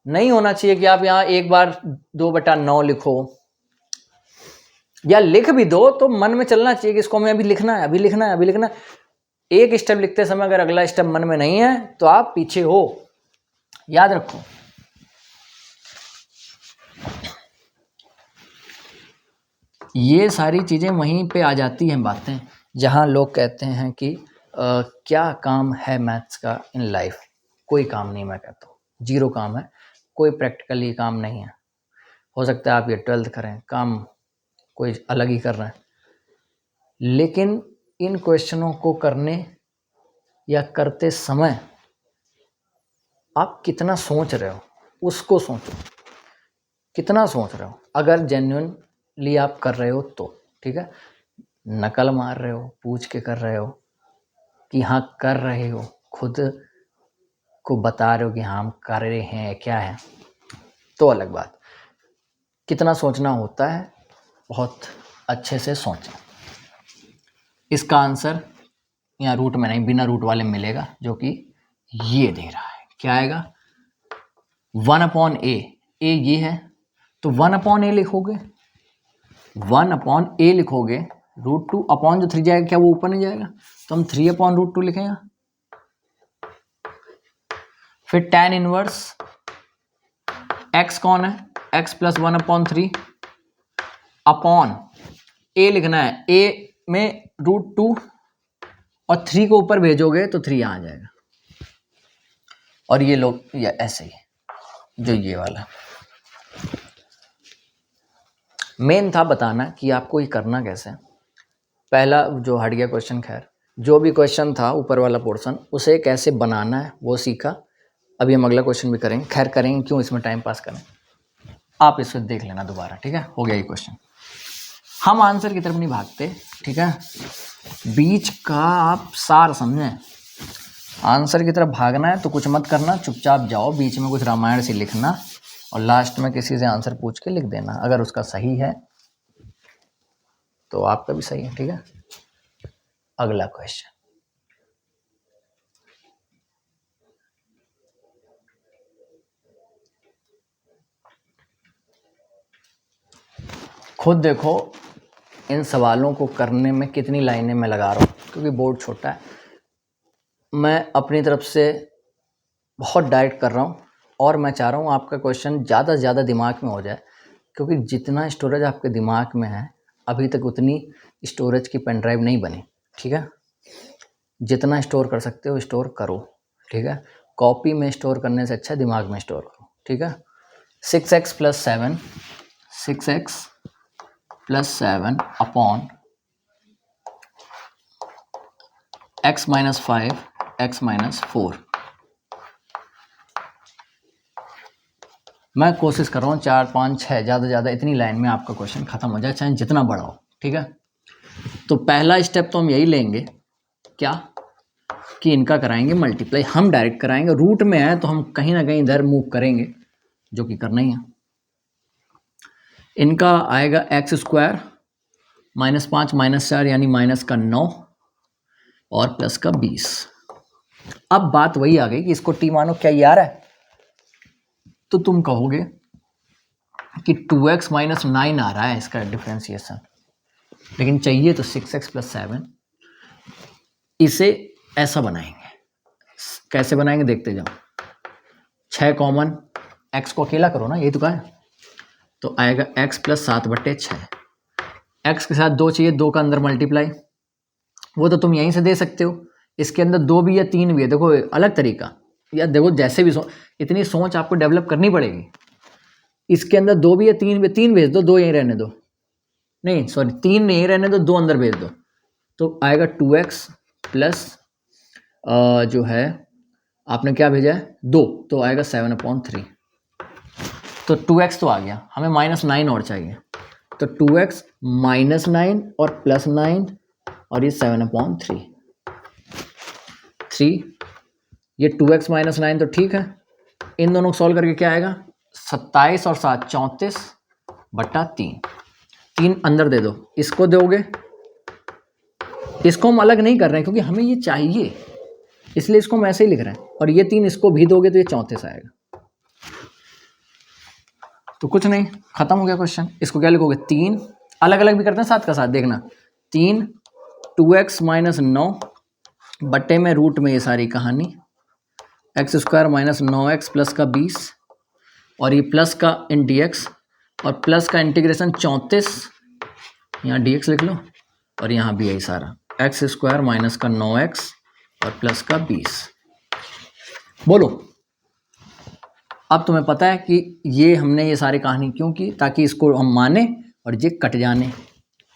नहीं होना चाहिए कि आप यहाँ एक बार 2/9 लिखो, या लिख भी दो तो मन में चलना चाहिए कि इसको हमें अभी लिखना है, अभी लिखना है, अभी लिखना है। एक स्टेप लिखते समय अगर अगला स्टेप मन में नहीं है तो आप पीछे हो, याद रखो। ये सारी चीजें वहीं पे आ जाती हैं बातें, जहां लोग कहते हैं कि क्या काम है मैथ्स का इन लाइफ। कोई काम नहीं, मैं कहता हूँ 0 काम है, कोई प्रैक्टिकली काम नहीं है। हो सकता है आप ये 12th करें, काम कोई अलग ही कर रहे हैं, लेकिन इन क्वेश्चनों को करने या करते समय आप कितना सोच रहे हो, उसको सोचो, कितना सोच रहे हो। अगर जेन्युइनली आप कर रहे हो तो ठीक है, नकल मार रहे हो, पूछ के कर रहे हो कि हाँ कर रहे हो, खुद को बता रहे हो कि हाँ हम कर रहे हैं क्या है, तो अलग बात। कितना सोचना होता है, बहुत अच्छे से सोचें। इसका आंसर यहाँ रूट में नहीं, बिना रूट वाले मिलेगा, जो कि ये दे रहा है। क्या आएगा, 1/a, a ये है तो 1/a लिखोगे, 1/a लिखोगे, √2 अपॉन जो 3 जाएगा, क्या वो ऊपर नहीं जाएगा, तो हम 3/√2 लिखेंगे। फिर tan इनवर्स x कौन है, x प्लस 1/3 अपॉन a लिखना है, a में √2 और 3 को ऊपर भेजोगे तो 3 यहाँ आ जाएगा। और ये लोग या ऐसे ही जो ये वाला मेन था बताना कि आपको ये करना कैसे। पहला जो हट गया क्वेश्चन, खैर जो भी क्वेश्चन था ऊपर वाला पोर्शन उसे कैसे बनाना है वो सीखा। अभी हम अगला क्वेश्चन भी करेंगे, खैर करेंगे क्यों इसमें टाइम पास करें, आप इसको देख लेना दोबारा, ठीक है। हो गया ये क्वेश्चन। हम आंसर की तरफ नहीं भागते, ठीक है, बीच का आप सार समझें। आंसर की तरफ भागना है तो कुछ मत करना, चुपचाप जाओ, बीच में कुछ रामायण से लिखना और लास्ट में किसी से आंसर पूछ के लिख देना। अगर उसका सही है तो आपका भी सही है, ठीक है। अगला क्वेश्चन, खुद देखो इन सवालों को करने में कितनी लाइनें मैं लगा रहा हूँ, क्योंकि बोर्ड छोटा है। मैं अपनी तरफ से बहुत डाइट कर रहा हूँ और मैं चाह रहा हूँ आपका क्वेश्चन ज़्यादा से ज़्यादा दिमाग में हो जाए, क्योंकि जितना स्टोरेज आपके दिमाग में है अभी तक उतनी स्टोरेज की पेन ड्राइव नहीं बनी, ठीक है। जितना स्टोर कर सकते हो स्टोर करो, ठीक है। कॉपी में स्टोर करने से अच्छा दिमाग में स्टोर करो, ठीक है। 6x plus 7 6x plus 7 upon x minus 5 x minus 4। मैं कोशिश कर रहा हूँ 4 5 6 ज़्यादा ज़्यादा इतनी लाइन में आपका क्वेश्चन ख़त्म हो जाए, चाहे जितना बड़ा हो, ठीक है। तो पहला स्टेप तो हम यही लेंगे, क्या कि इनका कराएंगे मल्टीप्लाई। हम डायरेक्ट कराएंगे, रूट में है तो हम कहीं ना कहीं इधर मूव करेंगे, जो कि करना ही है। इनका आएगा x² -5 -4 यानी -9 और प्लस का 20। अब बात वही आ गई कि इसको t मानो, क्या ये आ रहा है, तो तुम कहोगे कि 2x - 9 आ रहा है इसका डिफरेंशिएशन, लेकिन चाहिए तो 6x प्लस 7। इसे ऐसा बनाएंगे, कैसे बनाएंगे देखते जाओ। 6 कॉमन, x को अकेला करो ना, ये तो कहा है, तो आएगा x प्लस 7/6। x के साथ 2 चाहिए, 2 का अंदर मल्टीप्लाई, वो तो तुम यहीं से दे सकते हो। इसके अंदर 2 भी या 3 भी है, देखो अलग तरीका, या देखो जैसे भी इतनी सोच आपको डेवलप करनी पड़ेगी। इसके अंदर 2 भी या 3 भी, 3 भेज दो, 2 यहीं रहने दो, नहीं सॉरी 3 यहीं रहने दो, 2 अंदर भेज दो, तो आएगा 2x प्लस जो है आपने क्या भेजा है 2, तो आएगा 7/3। तो 2x तो आ गया, हमें -9 और चाहिए, तो 2x -9 और प्लस 9 और ये 7/3। 3 ये 2x -9 तो ठीक है, इन दोनों को सॉल्व करके क्या आएगा 27 और 7 34/3। 3 अंदर दे दो, इसको दोगे, इसको हम अलग नहीं कर रहे हैं क्योंकि हमें ये चाहिए, इसलिए इसको हम ऐसे ही लिख रहे हैं। और ये 3 इसको भी दोगे तो ये 34 आएगा। तो कुछ नहीं, खत्म हो गया क्वेश्चन। इसको क्या लिखोगे 3, अलग अलग भी करते हैं साथ का साथ, देखना 3 2x - 9 बट्टे में रूट में ये सारी कहानी x² - 9x प्लस का 20 और ये प्लस का इन dx और प्लस का इंटीग्रेशन 34, यहाँ dx लिख लो और यहाँ भी यही सारा x² माइनस का 9x और प्लस का 20। बोलो, अब तुम्हें पता है कि ये हमने ये सारी कहानी क्यों की, ताकि इसको हम माने और ये कट जाने,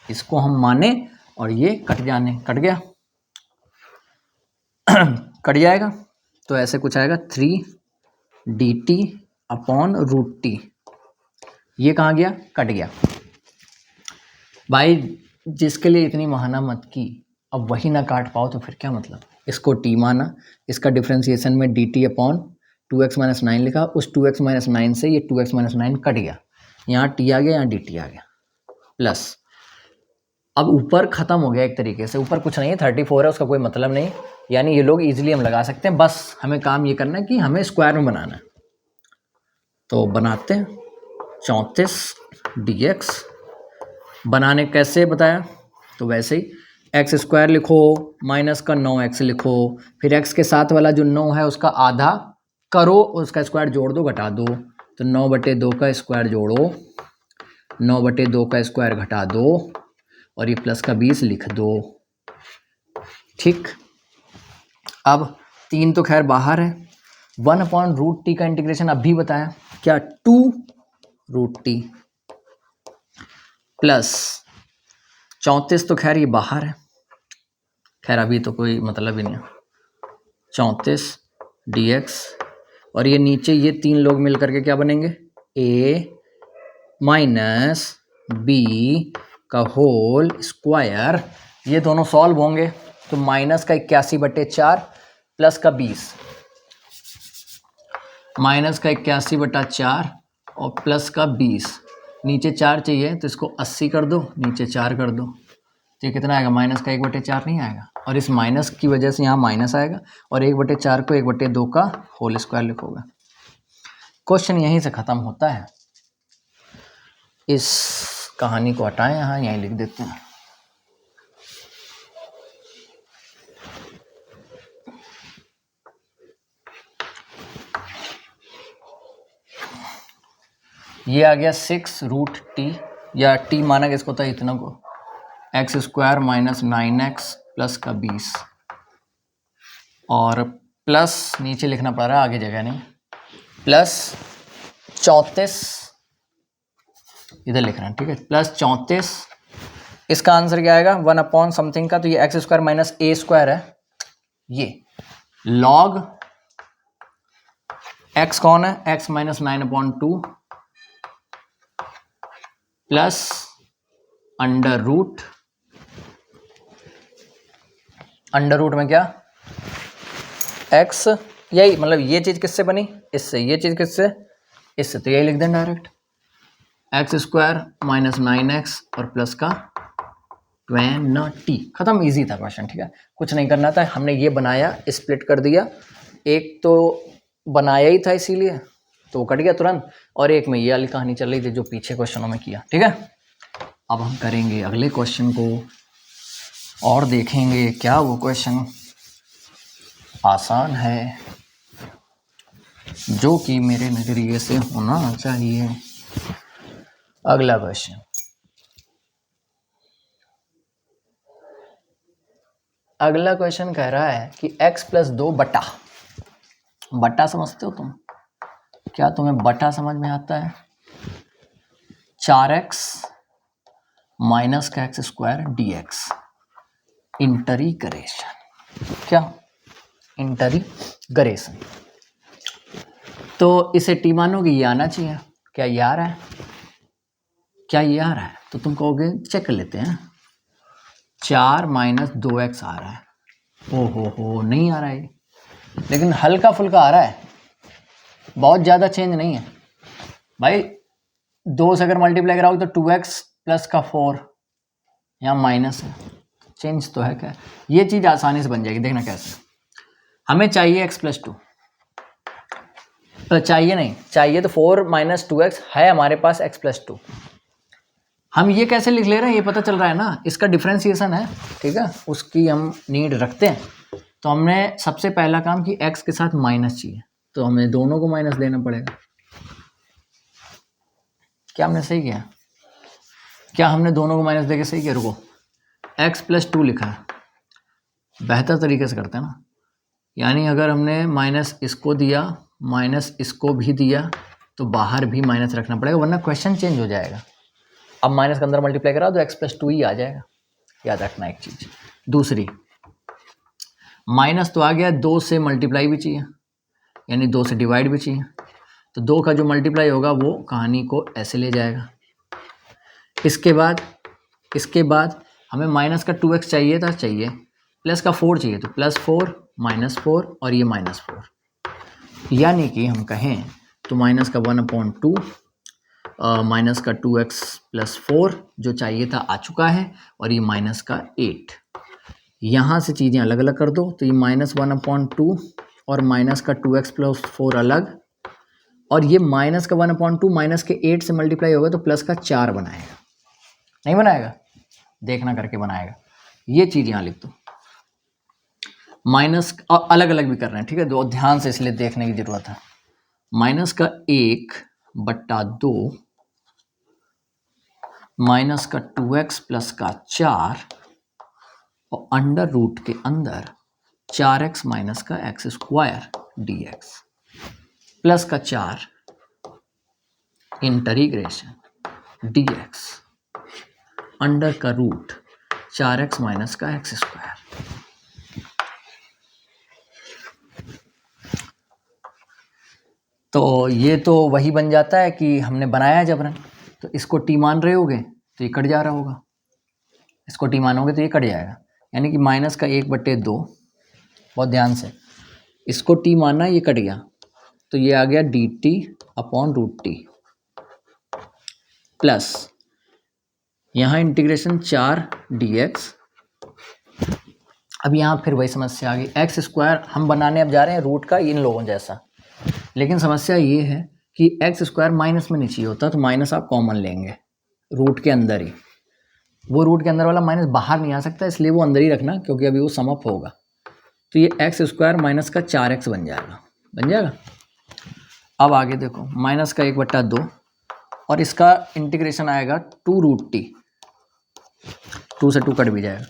इसको हम माने और ये कट जाने। कट गया कट जाएगा, तो ऐसे कुछ आएगा 3dt/√t। ये कहाँ गया, कट गया। भाई जिसके लिए इतनी महाना मत की, अब वही ना काट पाओ तो फिर क्या मतलब। इसको t माना, इसका डिफ्रेंसिएशन में dt/2x - 9 लिखा, उस 2x - 9 से ये 2x - 9 कट गया, यहाँ t आ गया, यहाँ dt आ गया, प्लस अब ऊपर खत्म हो गया एक तरीके से, ऊपर कुछ नहीं है, 34 है, उसका कोई मतलब नहीं, यानी ये लोग इजीली हम लगा सकते हैं। बस हमें काम ये करना है कि हमें स्क्वायर में बनाना है, तो बनाते हैं 34 dx। बनाने कैसे बताया, तो वैसे ही x² लिखो, माइनस का 9x लिखो, फिर x के साथ वाला जो 9 है उसका आधा करो, उसका स्क्वायर जोड़ दो, घटा दो, तो 9/2 का स्क्वायर जोड़ो, 9/2 का स्क्वायर घटा दो, और ये प्लस का 20 लिख दो। ठीक, अब 3 तो खैर बाहर है। 1/√t का इंटीग्रेशन अभी बताया, क्या 2√t प्लस 34 तो खैर ये बाहर है, खैर अभी तो कोई मतलब ही नहीं है, 34 dx, और ये नीचे ये 3 लोग मिल करके क्या बनेंगे, a माइनस b का होल स्क्वायर। ये दोनों सॉल्व होंगे तो माइनस का 81/4 प्लस का 20, माइनस का 81/4 और प्लस का 20, नीचे 4 चाहिए तो इसको 80 कर दो, नीचे 4 कर दो, तो ये कितना आएगा, माइनस का 1/4 नहीं आएगा, और इस माइनस की वजह से यहाँ माइनस आएगा, और 1/4 को 1/2 का होल स्क्वायर लिखोगे। क्वेश्चन यहीं से ख़त्म होता है। इस कहानी को हटाएं, यहाँ यहीं लिख देते हैं। ये आ गया 6√t, या t माना किसको था, इतना को, x² माइनस 9x प्लस का 20, और प्लस नीचे लिखना पड़ रहा है, आगे जगह नहीं, प्लस 34 इधर लिख रहे हैं, ठीक है, प्लस 34। इसका आंसर क्या आएगा, 1/समथिंग का, तो ये x² माइनस a² है, ये log x कौन है, x minus 9/2 plus under root में क्या, x, यही मतलब ये चीज़ किससे बनी, इससे, ये चीज़ किससे, इससे, तो यही लिख दें डायरेक्ट, x² माइनस 9x और प्लस का 20, खत्म। इजी था क्वेश्चन, ठीक है, कुछ नहीं करना था, हमने ये बनाया, स्प्लिट कर दिया, एक तो बनाया ही था इसीलिए तो कट गया तुरंत, और एक में ये वाली कहानी चल रही थी जो पीछे क्वेश्चनों में किया, ठीक है। अब हम करेंगे अगले क्वेश्चन को और देखेंगे क्या वो क्वेश्चन आसान है जो कि मेरे नज़रिए से होना चाहिए। अगला क्वेश्चन, अगला क्वेश्चन कह रहा है कि x+2 बटा समझते हो तुम, क्या तुम्हें बटा समझ में आता है, 4x माइनस का x² dx, इंटीग्रेशन, क्या इंटीग्रेशन, तो इसे टी मानोगे, ये आना चाहिए, क्या ये आ रहा है, क्या ये आ रहा है, तो तुम कहोगे चेक कर लेते हैं, 4 माइनस 2x आ रहा है, हो नहीं आ रहा है, लेकिन हल्का फुल्का आ रहा है, बहुत ज़्यादा चेंज नहीं है भाई। 2 से अगर मल्टीप्लाई कराओगे तो 2x प्लस का 4, यहाँ माइनस है, चेंज तो है क्या, ये चीज़ आसानी से बन जाएगी, देखना कैसे। हमें चाहिए x+2, तो चाहिए नहीं, चाहिए तो 4 माइनस 2x है हमारे पास x+2, हम ये कैसे लिख ले रहे हैं ये पता चल रहा है ना, इसका डिफ्रेंसिएशन है, ठीक है, उसकी हम नीड रखते हैं। तो हमने सबसे पहला काम कि x के साथ माइनस चाहिए, तो हमें दोनों को माइनस देना पड़ेगा। क्या हमने सही किया, क्या हमने दोनों को माइनस देके सही किया, रुको, x+2 लिखा है, बेहतर तरीके से करते हैं ना, यानी अगर हमने माइनस इसको दिया, माइनस इसको भी दिया, तो बाहर भी माइनस रखना पड़ेगा, वरना क्वेश्चन चेंज हो जाएगा। अब माइनस के अंदर मल्टीप्लाई करा तो x+2 ही आ जाएगा, याद रखना एक चीज़। दूसरी, माइनस तो आ गया, 2 से मल्टीप्लाई भी चाहिए, यानी 2 से डिवाइड भी चाहिए, तो 2 का जो मल्टीप्लाई होगा वो कहानी को ऐसे ले जाएगा। इसके बाद हमें माइनस का 2x चाहिए था, चाहिए, प्लस का 4 चाहिए, तो +4 -4 और ये -4, यानी कि हम कहें तो माइनस का 1/2 माइनस का 2x + 4 जो चाहिए था आ चुका है, और ये माइनस का 8, यहाँ से चीज़ें अलग अलग कर दो, तो ये -1/2 और माइनस का 2x + 4 अलग, और ये माइनस का 1/2 माइनस के 8 से मल्टीप्लाई होगा तो प्लस का 4 बनाएगा, नहीं बनाएगा, देखना करके बनाएगा, ये चीज़ यहाँ लिख दो। माइनस अलग अलग भी कर रहे हैं, ठीक है, दो ध्यान से इसलिए देखने की जरूरत है। माइनस का 1/2 माइनस का 2x प्लस का 4 और अंडर रूट के अंदर 4x माइनस का x स्क्वायर dx प्लस का 4 इंटीग्रेशन dx अंडर का रूट 4x माइनस का x स्क्वायर। तो ये तो वही बन जाता है कि हमने बनाया जबरन, तो इसको टी मान रहे होगे तो ये कट जा रहा होगा, इसको टी मानोगे तो ये कट जाएगा, यानी कि माइनस का 1/2, बहुत ध्यान से, इसको टी मानना, ये कट गया, तो ये आ गया dt upon root t plus यहाँ इंटीग्रेशन 4 dx। अब यहाँ फिर वही समस्या आ गई, एक्स स्क्वायर हम बनाने अब जा रहे हैं रूट का इन लोगों जैसा, लेकिन समस्या ये है कि एक्स स्क्वायर माइनस में नहीं चाहिए होता, तो माइनस आप कॉमन लेंगे रूट के अंदर ही, वो रूट के अंदर वाला माइनस बाहर नहीं आ सकता, इसलिए वो अंदर ही रखना, क्योंकि अभी वो सम अप होगा, तो ये एक्स स्क्वायर माइनस का 4x बन जाएगा। अब आगे देखो, माइनस का 1/2 और इसका इंटीग्रेशन आएगा 2 रूट टी, 2 से 2 कट भी जाएगा,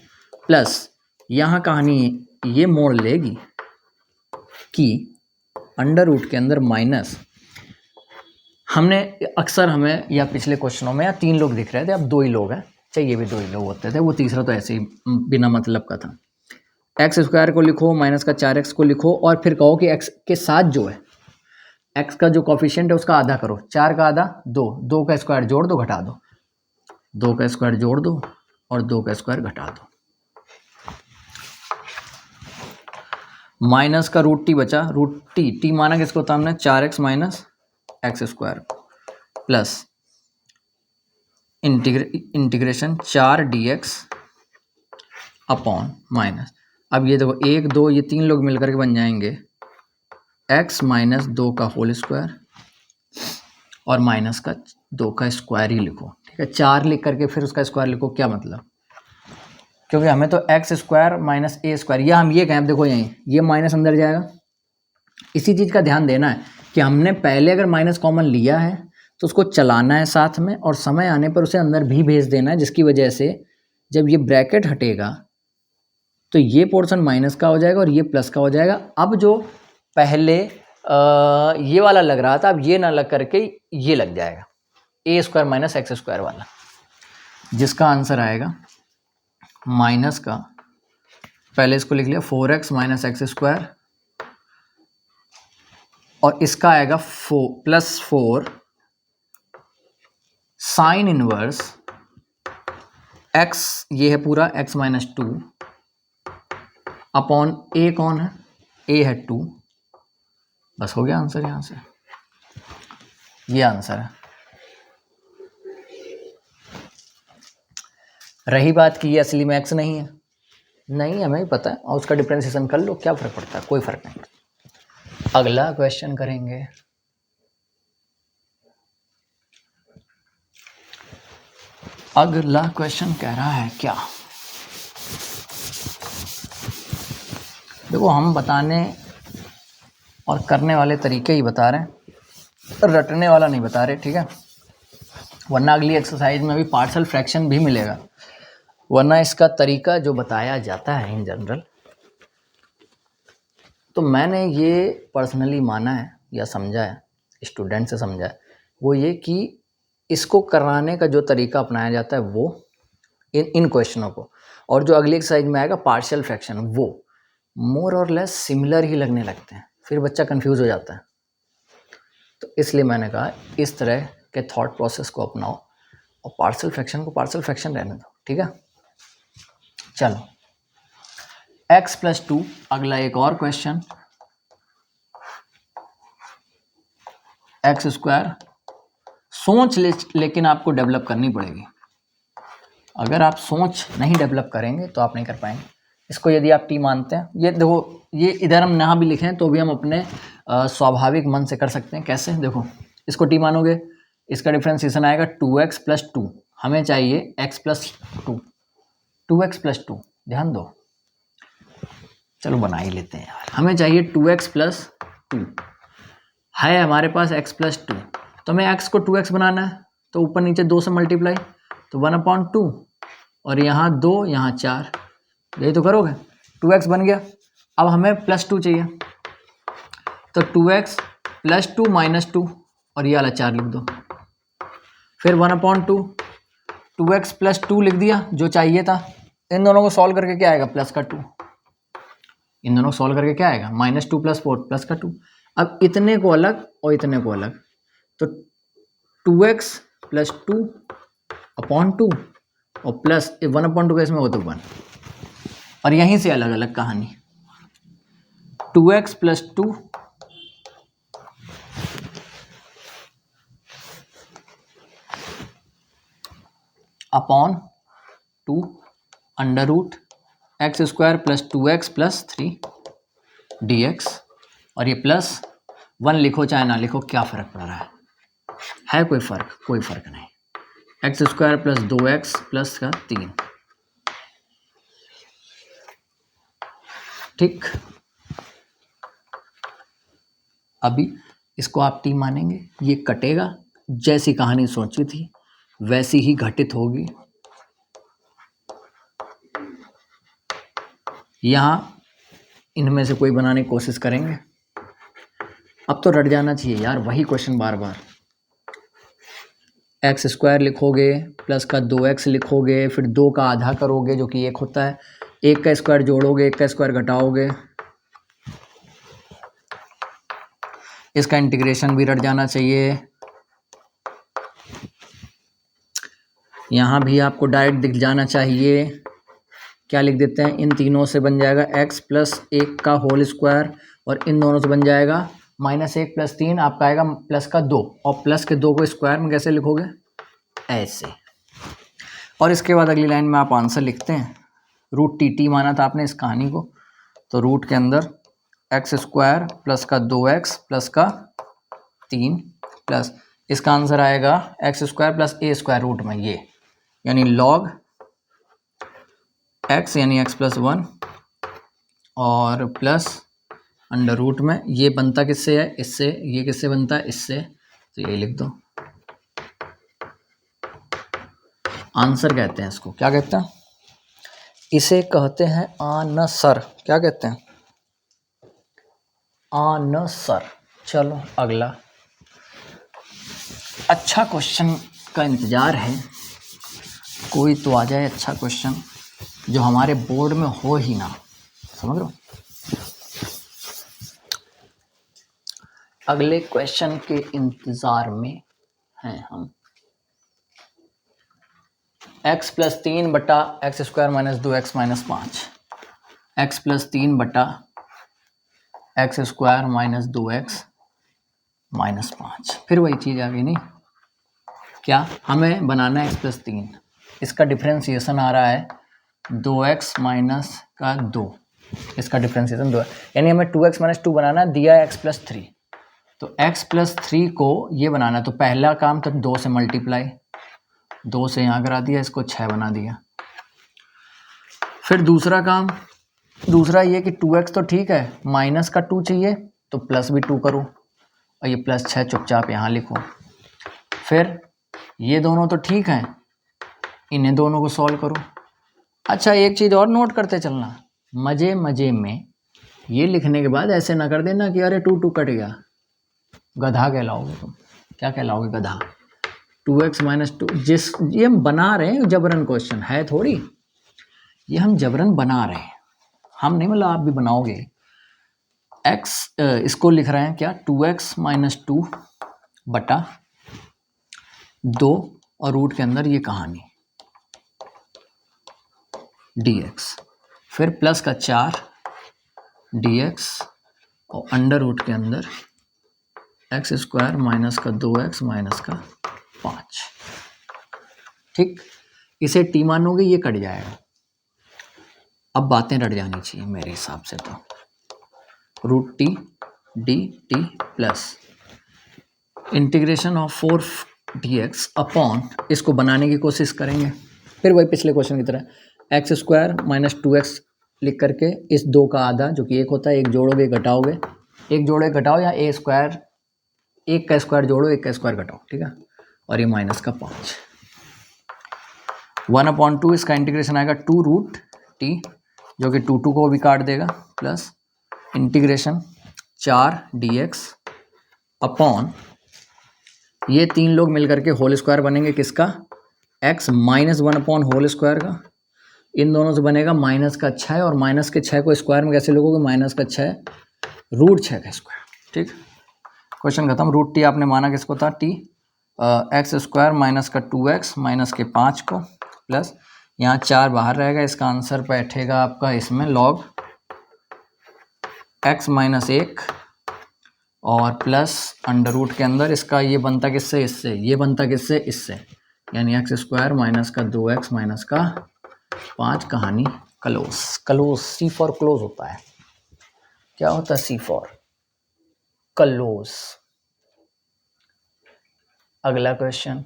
प्लस यहाँ कहानी ये मोड़ लेगी कि अंडर रूट के अंदर माइनस, हमने अक्सर हमें या पिछले क्वेश्चनों में या 3 लोग दिख रहे थे, अब 2 ही लोग हैं, चाहिए भी 2 ही लोग होते थे, वो तीसरा तो ऐसे ही बिना मतलब का था। एक्स स्क्वायर को लिखो, माइनस का 4x को लिखो, और फिर कहो कि x के साथ जो है x का जो कॉफिशिएंट है उसका आधा करो, 4 का आधा 2, 2 का स्क्वायर जोड़ दो घटा दो, 2 का स्क्वायर जोड़ दो और 2 का स्क्वायर घटा दो, माइनस का रूट टी बचा, रूट टी माना किसको था हमने, 4x minus x square plus integration 4 dx upon minus, अब ये देखो 1 2 ये 3 लोग मिलकर के बन जाएंगे x माइनस 2 का होल स्क्वायर और माइनस का 2 का स्क्वायर ही लिखो, ठीक है, 4 लिख करके फिर उसका स्क्वायर लिखो, क्या मतलब, क्योंकि हमें तो एक्स स्क्वायर माइनस ए स्क्वायर, या हम ये कहें, देखो यहीं ये माइनस अंदर जाएगा, इसी चीज़ का ध्यान देना है कि हमने पहले अगर माइनस कॉमन लिया है तो उसको चलाना है साथ में, और समय आने पर उसे अंदर भी भेज देना है, जिसकी वजह से जब ये ब्रैकेट हटेगा तो ये पोर्शन माइनस का हो जाएगा और ये प्लस का हो जाएगा। अब जो पहले ये वाला लग रहा था, अब ये ना लग करके ये लग जाएगा, ए स्क्वायर माइनस एक्स स्क्वायर वाला, जिसका आंसर आएगा माइनस का, पहले इसको लिख लिया 4x माइनस एक्स स्क्वायर, और इसका आएगा +4 साइन इनवर्स x, ये है पूरा x माइनस 2 अपॉन a, कौन है, a है 2, बस हो गया आंसर, यहां से ये आंसर है। रही बात कि ये असली में x नहीं है, नहीं हमें पता है, और उसका डिफरेंशिएशन कर लो, क्या फर्क पड़ता है, कोई फर्क नहीं पड़ता। अगला क्वेश्चन करेंगे, अगला क्वेश्चन कह रहा है क्या, देखो हम बताने और करने वाले तरीके ही बता रहे हैं, रटने वाला नहीं बता रहे, ठीक है, वरना अगली एक्सरसाइज में भी पार्शियल फ्रैक्शन भी मिलेगा, वरना इसका तरीका जो बताया जाता है इन जनरल, तो मैंने ये पर्सनली माना है या समझा है, स्टूडेंट से समझा है, वो ये कि इसको कराने का जो तरीका अपनाया जाता है वो इन क्वेश्चनों को, और जो अगली एक्सरसाइज में आएगा पार्शियल फ्रैक्शन, वो मोर और लेस सिमिलर ही लगने लगते हैं, फिर बच्चा कंफ्यूज हो जाता है, तो इसलिए मैंने कहा इस तरह के थॉट प्रोसेस को अपनाओ और पार्शियल फ्रैक्शन को पार्शियल फ्रैक्शन रहने दो, ठीक है। चलो x + 2, अगला एक और क्वेश्चन, एक्स स्क्वायर, सोच लेकिन आपको डेवलप करनी पड़ेगी, अगर आप सोच नहीं डेवलप करेंगे तो आप नहीं कर पाएंगे। इसको यदि आप टी मानते हैं, ये देखो, ये इधर हम ना भी लिखें तो भी हम अपने स्वाभाविक मन से कर सकते हैं, कैसे, देखो इसको टी मानोगे, इसका डिफरेंशिएशन आएगा 2x + 2, हमें चाहिए x + 2, 2x + 2, ध्यान दो, चलो बना ही लेते हैं यार। हमें चाहिए 2x प्लस 2 है हमारे पास x प्लस 2, तो हमें x को 2x बनाना है, तो ऊपर नीचे 2 से मल्टीप्लाई, तो 1/2 और यहाँ 2 यहाँ 4, यही तो करोगे। 2x बन गया। अब हमें प्लस 2 चाहिए, तो 2x प्लस 2 माइनस 2 और ये वाला 4 लिख दो। फिर 1/2 2x प्लस 2 लिख दिया जो चाहिए था। इन दोनों को सॉल्व करके क्या आएगा, प्लस का 2। इन दोनों को सॉल्व करके क्या आएगा, -2 + 4 प्लस का 2। अब इतने को अलग और इतने को अलग, तो 2x प्लस 2/2 और प्लस 1/2 का इसमें हो तो 1, और यहीं से अलग अलग कहानी। 2x plus 2 upon 2 under root x² plus 2x plus 3 dx, और ये प्लस 1 लिखो चाहे ना लिखो, क्या फ़र्क पड़ रहा है कोई फ़र्क? कोई फ़र्क नहीं। x² प्लस 2x प्लस का 3, ठीक। अभी इसको आप t मानेंगे, ये कटेगा, जैसी कहानी सोची थी वैसी ही घटित होगी। यहाँ इनमें से कोई बनाने की कोशिश करेंगे। अब तो रट जाना चाहिए यार, वही क्वेश्चन बार बार। x² लिखोगे प्लस का 2x लिखोगे, फिर 2 का आधा करोगे जो कि 1 होता है, 1 का स्क्वायर जोड़ोगे, 1 का स्क्वायर घटाओगे, इसका इंटीग्रेशन भी रट जाना चाहिए। यहाँ भी आपको डायरेक्ट दिख जाना चाहिए। क्या लिख देते हैं, इन तीनों से बन जाएगा x प्लस 1 का होल स्क्वायर, और इन दोनों से बन जाएगा -1 प्लस 3 आपका आएगा प्लस का 2, और प्लस के 2 को स्क्वायर में कैसे लिखोगे, ऐसे। और इसके बाद अगली लाइन में आप आंसर लिखते हैं। √t माना था आपने इस कहानी को, तो रूट के अंदर x² प्लस का 2x प्लस का 3 प्लस इसका आंसर आएगा x² प्लस a² रूट में ये, यानी log x यानी x प्लस 1 और प्लस अंडर रूट में ये बनता किससे है, इससे। ये किससे बनता है, इससे। तो ये लिख दो। आंसर कहते हैं इसको, क्या कहते हैं, इसे कहते हैं आंसर। क्या कहते हैं, आंसर। चलो अगला अच्छा क्वेश्चन का इंतजार है, कोई तो आ जाए अच्छा क्वेश्चन जो हमारे बोर्ड में हो ही ना, समझ लो। अगले क्वेश्चन के इंतजार में हैं हम। x प्लस 3 बटा x² minus 2x minus 5, x plus 3 बटा x² माइनस 2x माइनस 5, फिर वही चीज़ आ गई नहीं क्या, हमें बनाना है x प्लस 3, इसका डिफ्रेंसिएशन आ रहा है 2x माइनस का 2, इसका डिफ्रेंसिएशन 2 है, यानी हमें 2x माइनस 2 बनाना है, दिया है x प्लस 3, तो x प्लस 3 को ये बनाना है, तो पहला काम तो 2 से मल्टीप्लाई, 2 से यहाँ करा दिया, इसको 6 बना दिया। फिर दूसरा काम, दूसरा ये कि 2x तो ठीक है, माइनस का 2 चाहिए तो प्लस भी 2 करो, और ये प्लस 6 चुपचाप यहाँ लिखो। फिर ये दोनों तो ठीक हैं, इन्हें दोनों को सॉल्व करो। अच्छा एक चीज़ और नोट करते चलना, मज़े मज़े में ये लिखने के बाद ऐसे ना कर देना कि अरे 2 कट गया, गधा कहलाओगे तुम। क्या कहलाओगे, गधा। 2x माइनस 2, जिस ये हम बना रहे हैं जबरन, क्वेश्चन है थोड़ी, ये हम जबरन बना रहे हैं, हम नहीं, मतलब आप भी बनाओगे। x इसको लिख रहे हैं क्या, 2x माइनस 2 बटा 2 और रूट के अंदर ये कहानी dx, फिर प्लस का 4 dx और अंडर रूट के अंदर x² माइनस का 2x माइनस का 5, ठीक। इसे t मानोगे ये कट जाएगा। अब बातें रट जानी चाहिए मेरे हिसाब से, तो √t dt plus integration of 4dx upon, इसको बनाने की कोशिश करेंगे फिर वही पिछले क्वेश्चन की तरह, x² माइनस 2x लिख करके इस 2 का आधा जो कि 1 होता है, 1 जोड़ोगे घटाओगे, 1 जोड़े घटाओ या a स्क्वायर, 1 का स्क्वायर जोड़ो 1 का स्क्वायर घटाओ, ठीक है। और ये माइनस का 5, 1/2 इसका इंटीग्रेशन आएगा 2 रूट t जो कि 2 को भी काट देगा, प्लस इंटीग्रेशन 4 dx अपॉन ये 3 लोग मिलकर के होल स्क्वायर बनेंगे किसका, x माइनस 1 होल स्क्वायर का, इन दोनों से बनेगा माइनस का 6 और माइनस के 6 को स्क्वायर में कैसे लोगोगे, माइनस का 6 रूट 6 का स्क्वायर, ठीक। क्वेश्चन खत्म। रूट टी आपने माना किसको था, टी, एक्स स्क्वायर माइनस का 2x माइनस के 5 को, प्लस यहाँ 4 बाहर रहेगा, इसका आंसर बैठेगा आपका इसमें लॉग x माइनस 1 और प्लस अंडर रूट के अंदर इसका ये बनता किससे, इससे, ये बनता किससे, इससे, यानी एक्स स्क्वायर माइनस का 2x माइनस का 5। कहानी close. Close, C for close होता है। क्या होता है, सी फॉर क्लोज। अगला क्वेश्चन,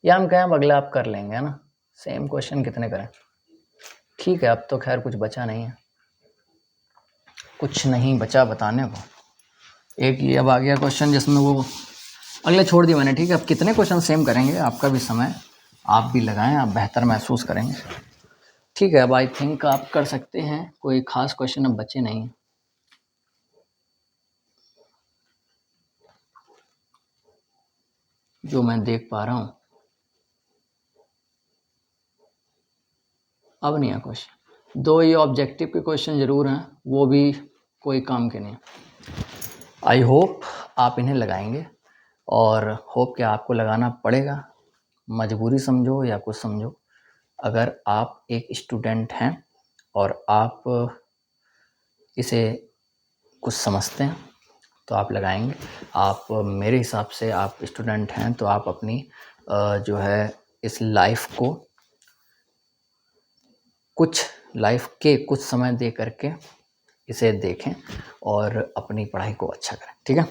या हम कहें अब अगला आप कर लेंगे, है ना, सेम क्वेश्चन कितने करें, ठीक है। अब तो खैर कुछ बचा नहीं है, कुछ नहीं बचा बताने को। एक ये अब आ गया क्वेश्चन जिसमें वो अगले छोड़ दिए मैंने, ठीक है। अब कितने क्वेश्चन सेम करेंगे, आपका भी समय आप भी लगाएं, आप बेहतर महसूस करेंगे, ठीक है। अब आई थिंक आप कर सकते हैं, कोई खास क्वेश्चन अब बचे नहीं, जो मैं देख पा रहा हूँ। अब नहीं है क्वेश्चन, 2 ये ऑब्जेक्टिव के क्वेश्चन ज़रूर हैं, वो भी कोई काम के नहीं। आई होप आप इन्हें लगाएंगे, और होप कि आपको लगाना पड़ेगा, मजबूरी समझो या कुछ समझो। अगर आप एक स्टूडेंट हैं और आप इसे कुछ समझते हैं तो आप लगाएंगे। आप मेरे हिसाब से आप स्टूडेंट हैं तो आप अपनी जो है इस लाइफ को कुछ समय दे करके इसे देखें और अपनी पढ़ाई को अच्छा करें, ठीक है।